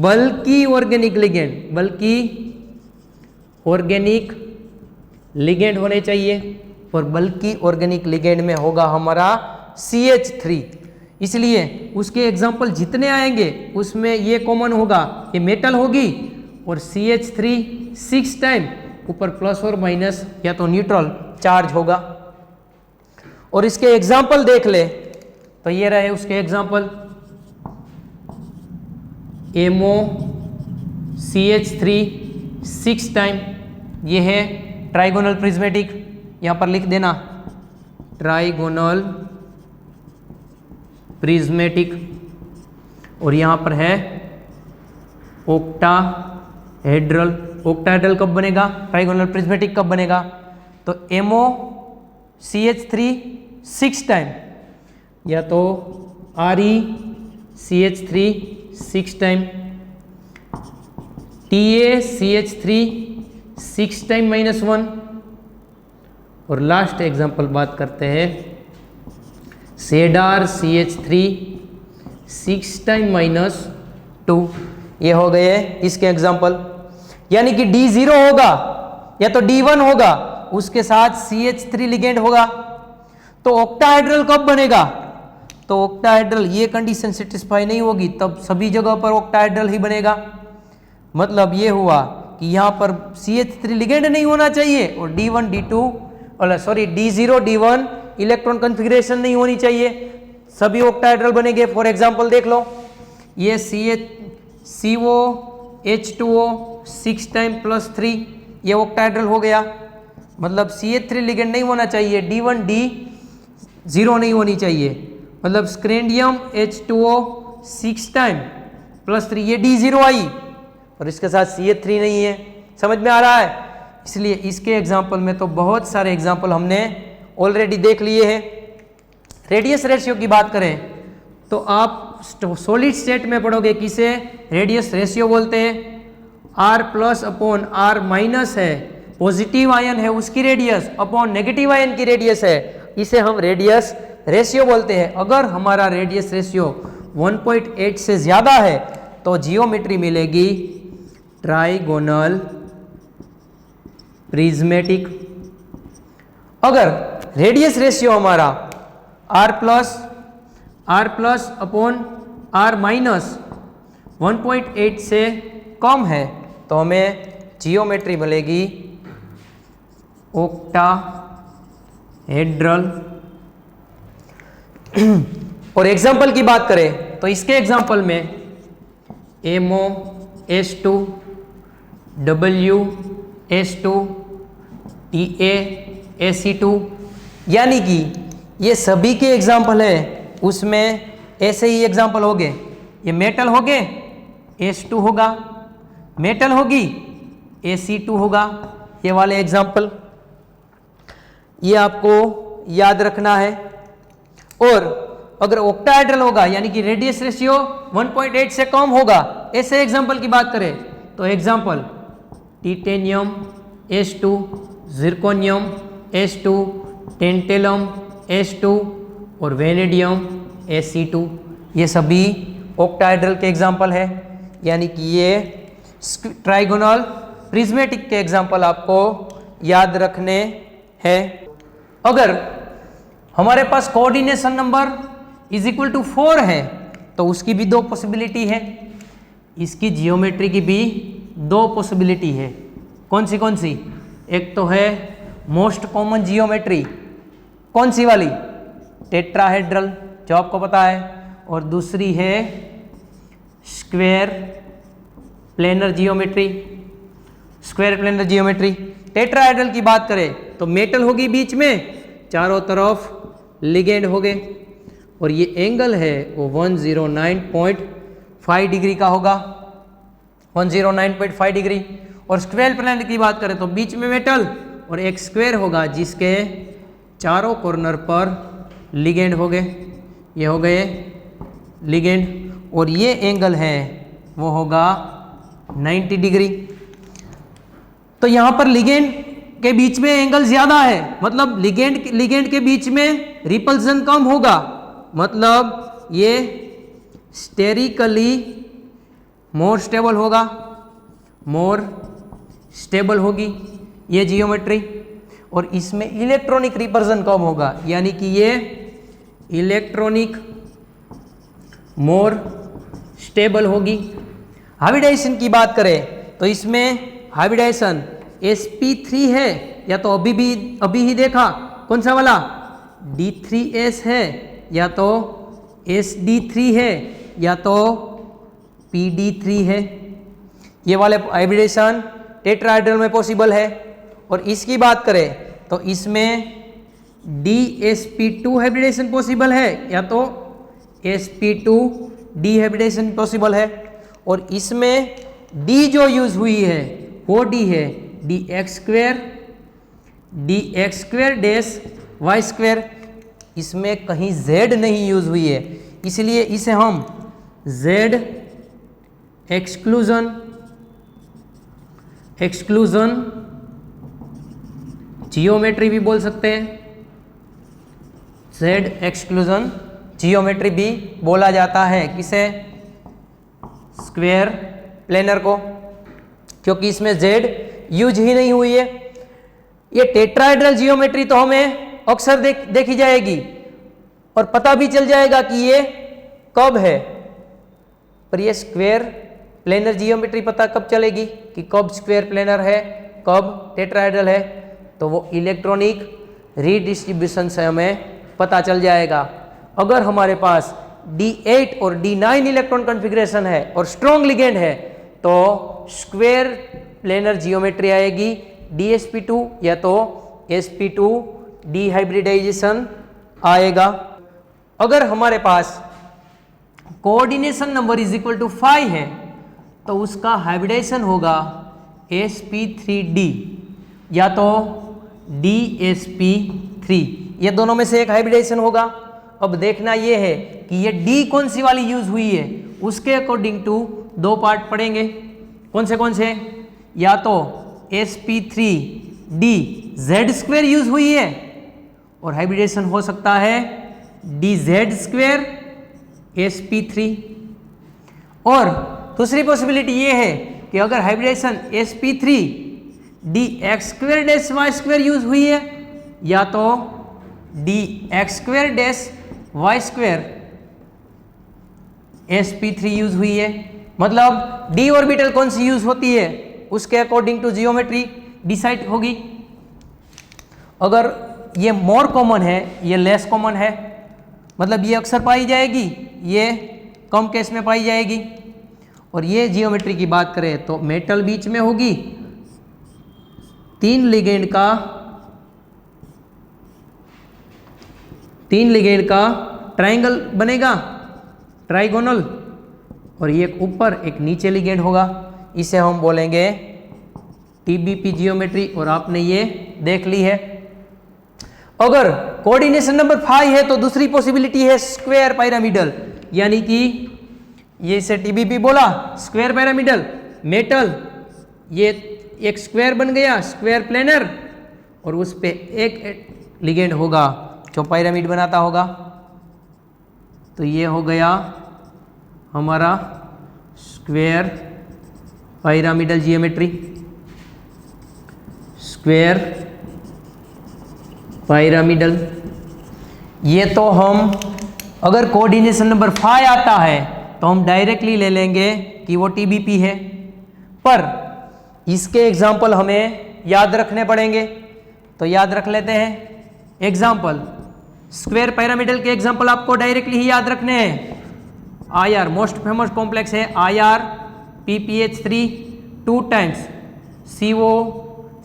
बल्कि ऑर्गेनिक लिगेंड होने चाहिए, और बल्कि ऑर्गेनिक लिगेंड में होगा हमारा CH3। इसलिए उसके एग्जाम्पल जितने आएंगे उसमें ये कॉमन होगा, ये मेटल होगी और CH3 6 टाइम ऊपर प्लस और माइनस या तो न्यूट्रल चार्ज होगा। और इसके एग्जाम्पल देख ले तो ये रहे उसके एग्जाम्पल, MO CH3 6 टाइम, ये है ट्राइगोनल प्रिज्मेटिक, यहां पर लिख देना ट्राइगोनल प्रिज्मेटिक, और यहां पर है ऑक्टाहेड्रल। ऑक्टाहेड्रल कब बनेगा? ट्राइगोनल प्रिज्मेटिक कब बनेगा? तो MO CH3 6 टाइम या तो RE CH3 6 time, TA CH3 6 time -1, और लास्ट एग्जांपल बात करते हैं सेडार CH3 6 टाइम -2। ये हो गए इसके एग्जांपल, यानी कि D0 होगा या तो D1 होगा, उसके साथ CH3 लिगेंड होगा। तो ऑक्टाहेड्रल कब बनेगा? तो ऑक्टाहेड्रल ये कंडीशन सेटिस्फाई नहीं होगी तब सभी जगह पर ऑक्टाहेड्रल ही बनेगा। मतलब ये हुआ कि यहाँ पर CH3 लिगेंड नहीं होना चाहिए और D0 D1 इलेक्ट्रॉन कॉन्फ़िगरेशन नहीं होनी चाहिए, सभी ऑक्टाहेड्रल बनेंगे। फॉर एग्जांपल देख लो, ये COH2O 6 टाइम +3, ये ऑक्टाहेड्रल हो गया। मतलब CH3 लिगेंड नहीं होना चाहिए, D1 D0 नहीं होनी चाहिए, मतलब स्क्रैंडियम H2O 6 टाइम +3, ये D0 आई और इसके साथ CH3 नहीं है। समझ में आ रहा है? इसलिए इसके एग्जाम्पल में तो बहुत सारे एग्जाम्पल हमने ऑलरेडी देख लिए हैं। रेडियस रेशियो की बात करें तो आप सॉलिड स्टेट में पढ़ोगे किसे रेडियस रेशियो बोलते हैं। R+/R- है, पॉजिटिव आयन है उसकी रेडियस अपॉन नेगेटिव आयन की रेडियस है, इसे हम रेडियस रेशियो बोलते हैं। अगर हमारा रेडियस रेशियो 1.8 से ज़्यादा है तो जियोमेट्री मिलेगी ट्राइगोनल प्रिज्मेटिक। अगर रेडियस रेशियो हमारा R+/R- 1.8 से कम है तो हमें जियोमेट्री मिलेगी ऑक्टाहेड्रल। और एग्जाम्पल की बात करें तो इसके एग्जाम्पल में MOS2 WS2 TaSE2, यानी कि ये सभी के एग्जाम्पल है, उसमें ऐसे ही एग्जाम्पल हो गए। ये मेटल हो गए S2 होगा, मेटल होगी Ac2 होगा, ये वाले एग्जाम्पल ये आपको याद रखना है। और अगर ऑक्टाहेड्रल होगा यानी कि रेडियस रेशियो 1.8 से कम होगा, ऐसे एग्जाम्पल की बात करें तो example titanium S2, zirconium S2, tantalum S2 और वेनेडियम Ac2, ये सभी ऑक्टाहेड्रल के एग्जाम्पल है। यानी कि ये ट्राइगोनल प्रिज्मेटिक के एग्जाम्पल आपको याद रखने हैं। अगर हमारे पास कोऑर्डिनेशन नंबर = 4 है तो उसकी भी 2 पॉसिबिलिटी है, इसकी जियोमेट्री की भी 2 पॉसिबिलिटी है। कौन सी? एक तो है मोस्ट कॉमन जियोमेट्री, कौन सी वाली? टेट्राहेड्रल, जो आपको पता है, और दूसरी है स्क्वायर प्लेनर जियोमेट्री। टेट्राहेड्रल की बात करें तो मेटल होगी बीच में, चारों तरफ लिगेंड हो गए और ये एंगल है वो 109.5 डिग्री का होगा। 109.5 डिग्री। और स्क्वेयर प्लेनर की बात करें तो बीच में मेटल और एक स्क्वायर होगा जिसके चारों कॉर्नर पर लिगेंड हो गए, ये हो गए लिगेंड, और ये एंगल है वो होगा 90 डिग्री। तो यहाँ पर लिगेंड के बीच में एंगल ज्यादा है, मतलब लिगेंड के बीच में रिपल्सन कम होगा, मतलब ये स्टेरिकली मोर स्टेबल होगा, मोर स्टेबल होगी ये जियोमेट्री। और इसमें इलेक्ट्रॉनिक रिपल्सन कम होगा, यानी कि ये इलेक्ट्रॉनिक मोर स्टेबल होगी। हाइब्रिडाइजेशन की बात करें तो इसमें हाइब्रिडाइजेशन sp3 है, या तो अभी ही देखा कौन सा वाला D3s है, या तो sd3 है, या तो pd3 है। ये वाले हाइब्रिडेशन टेट्राहेड्रल में पॉसिबल है। और इसकी बात करें तो इसमें dsp2 हाइब्रिडेशन पॉसिबल है, या तो sp2d हाइब्रिडेशन पॉसिबल है। और इसमें d जो यूज हुई है वो d है dx square dash y square, इसमें कहीं z नहीं यूज हुई है, इसलिए इसे हम z एक्सक्लूजन जियोमेट्री भी बोल सकते हैं, z एक्सक्लूजन जियोमेट्री भी बोला जाता है। किसे? स्क्वायर प्लेनर को, क्योंकि इसमें z यूज ही नहीं हुई है। ये टेट्राहेड्रल जियोमेट्री तो हमें अक्सर देखी जाएगी और पता भी चल जाएगा कि ये कब है, पर ये स्क्वायर प्लेनर जियोमेट्री पता कब चलेगी कि कब स्क्वायर प्लेनर है, कब टेट्राहेड्रल है, तो वो इलेक्ट्रॉनिक रीडिस्ट्रीब्यूशन से हमें पता चल जाएगा। अगर हमारे पास D8 और D9 इलेक्ट्रॉन कॉन्फ़िगरेशन है और स्ट्रॉन्ग लिगेंड है तो स्क्वायर प्लेनर जियोमेट्री आएगी DSP2 या तो sp2 डिहाइब्रिडाइजेशन आएगा। अगर हमारे पास coordination number is equal to 5 है तो उसका हाइब्रिडाइजेशन होगा sp3d या तो dsp3, ये दोनों में से एक हाइब्रिडाइजेशन होगा। अब देखना ये है कि ये d कौन सी वाली यूज हुई है, उसके अकॉर्डिंग टू दो पार्ट पड़ेंगे। कौन से? या तो sp3d z स्क्वेयर यूज हुई है और हाइब्रिडेशन हो सकता है dz स्क्वेयर sp3, और दूसरी पॉसिबिलिटी ये है कि अगर hybridisation sp3 dx square dash y square use हुई है या तो dx square dash y square sp3 use हुई है, मतलब d ऑर्बिटल कौन सी यूज होती है उसके अकॉर्डिंग टू जियोमेट्री डिसाइड होगी। अगर ये मोर कॉमन है, ये लेस कॉमन है, मतलब ये अक्सर पाई जाएगी, ये कम केस में पाई जाएगी। और ये जियोमेट्री की बात करें तो मेटल बीच में होगी, 3 लिगेंड का ट्रायंगल बनेगा, ट्राइगोनल, और ये एक ऊपर एक नीचे लिगेंड होगा, इसे हम बोलेंगे टीबीपी जियोमेट्री, और आपने ये देख ली है। अगर कोऑर्डिनेशन नंबर 5 है तो दूसरी पॉसिबिलिटी है स्क्वायर पिरामिडल, यानी कि ये इसे टीबीपी बोला, स्क्वायर पिरामिडल मेटल, ये एक स्क्वायर बन गया, स्क्वायर प्लेनर, और उस पे एक लिगेंड होगा जो पिरामिड बनाता होगा। तो ये हो गया हमारा square pyramidal geometry, square pyramidal. ये तो हम अगर कोऑर्डिनेशन नंबर 5 आता है तो हम डायरेक्टली ले लेंगे कि वो टीबीपी है, पर इसके एग्जाम्पल हमें याद रखने पड़ेंगे, तो याद रख लेते हैं। एग्जाम्पल स्क्वायर पिरामिडल के एग्जाम्पल आपको डायरेक्टली ही याद रखने हैं। IR मोस्ट फेमस कॉम्प्लेक्स है, IR PPH3 2 times CO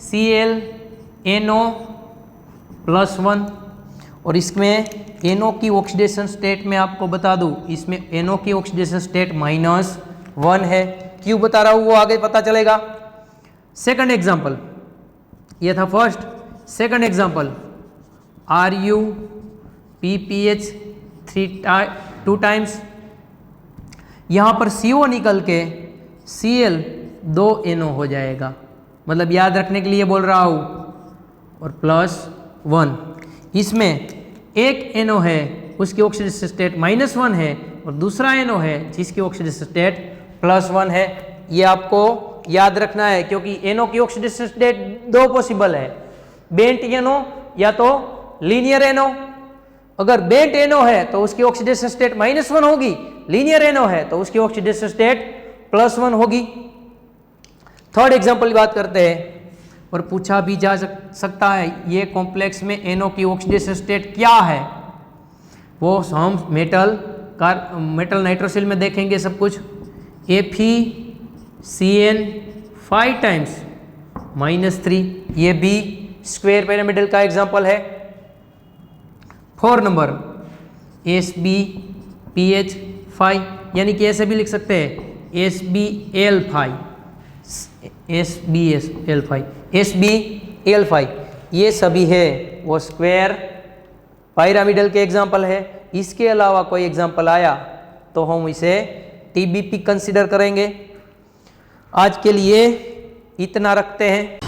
Cl NO +1, और इसमें NO की ऑक्सीडेशन स्टेट में आपको बता दूं, इसमें NO की ऑक्सीडेशन स्टेट -1 है, क्यों बता रहा हूं वो आगे पता चलेगा। सेकंड एग्जांपल, ये था first. Second example, RuPPH 2 times, यहां पर CO निकल के Cl 2NO हो जाएगा, मतलब याद रखने के लिए बोल रहा हूं, और +1। इसमें एक NO है उसकी ऑक्सीडेशन स्टेट -1 है और दूसरा NO है जिसकी ऑक्सीडेशन स्टेट +1 है। ये आपको याद रखना है क्योंकि NO की ऑक्सीडेशन स्टेट 2 पॉसिबल है, बेंट NO या तो लीनियर NO। अगर बेंट NO है तो उसकी ऑक्सीडेशन स्टेट -1 होगी, लीनियर NO है तो उसकी ऑक्सीडेशन स्टेट +1 होगी। थर्ड एग्जांपल की बात करते हैं, और पूछा भी जा सकता है ये कॉम्प्लेक्स में NO की ऑक्सीडेशन स्टेट क्या है, वो हम मेटल नाइट्रोसिल में देखेंगे सब कुछ। FeCN 5 टाइम्स -3, ये भी स्क्वायर पिरामिडल का एग्जांपल है। 4 नंबर SbPH 5, यानी कि ऐसे भी लिख सकते हैं SbAl5, SbAl5, ये सभी है वो स्क्वायर पिरामिडल के एग्जाम्पल है। इसके अलावा कोई एग्जाम्पल आया तो हम इसे TBP कंसीडर करेंगे। आज के लिए इतना रखते हैं।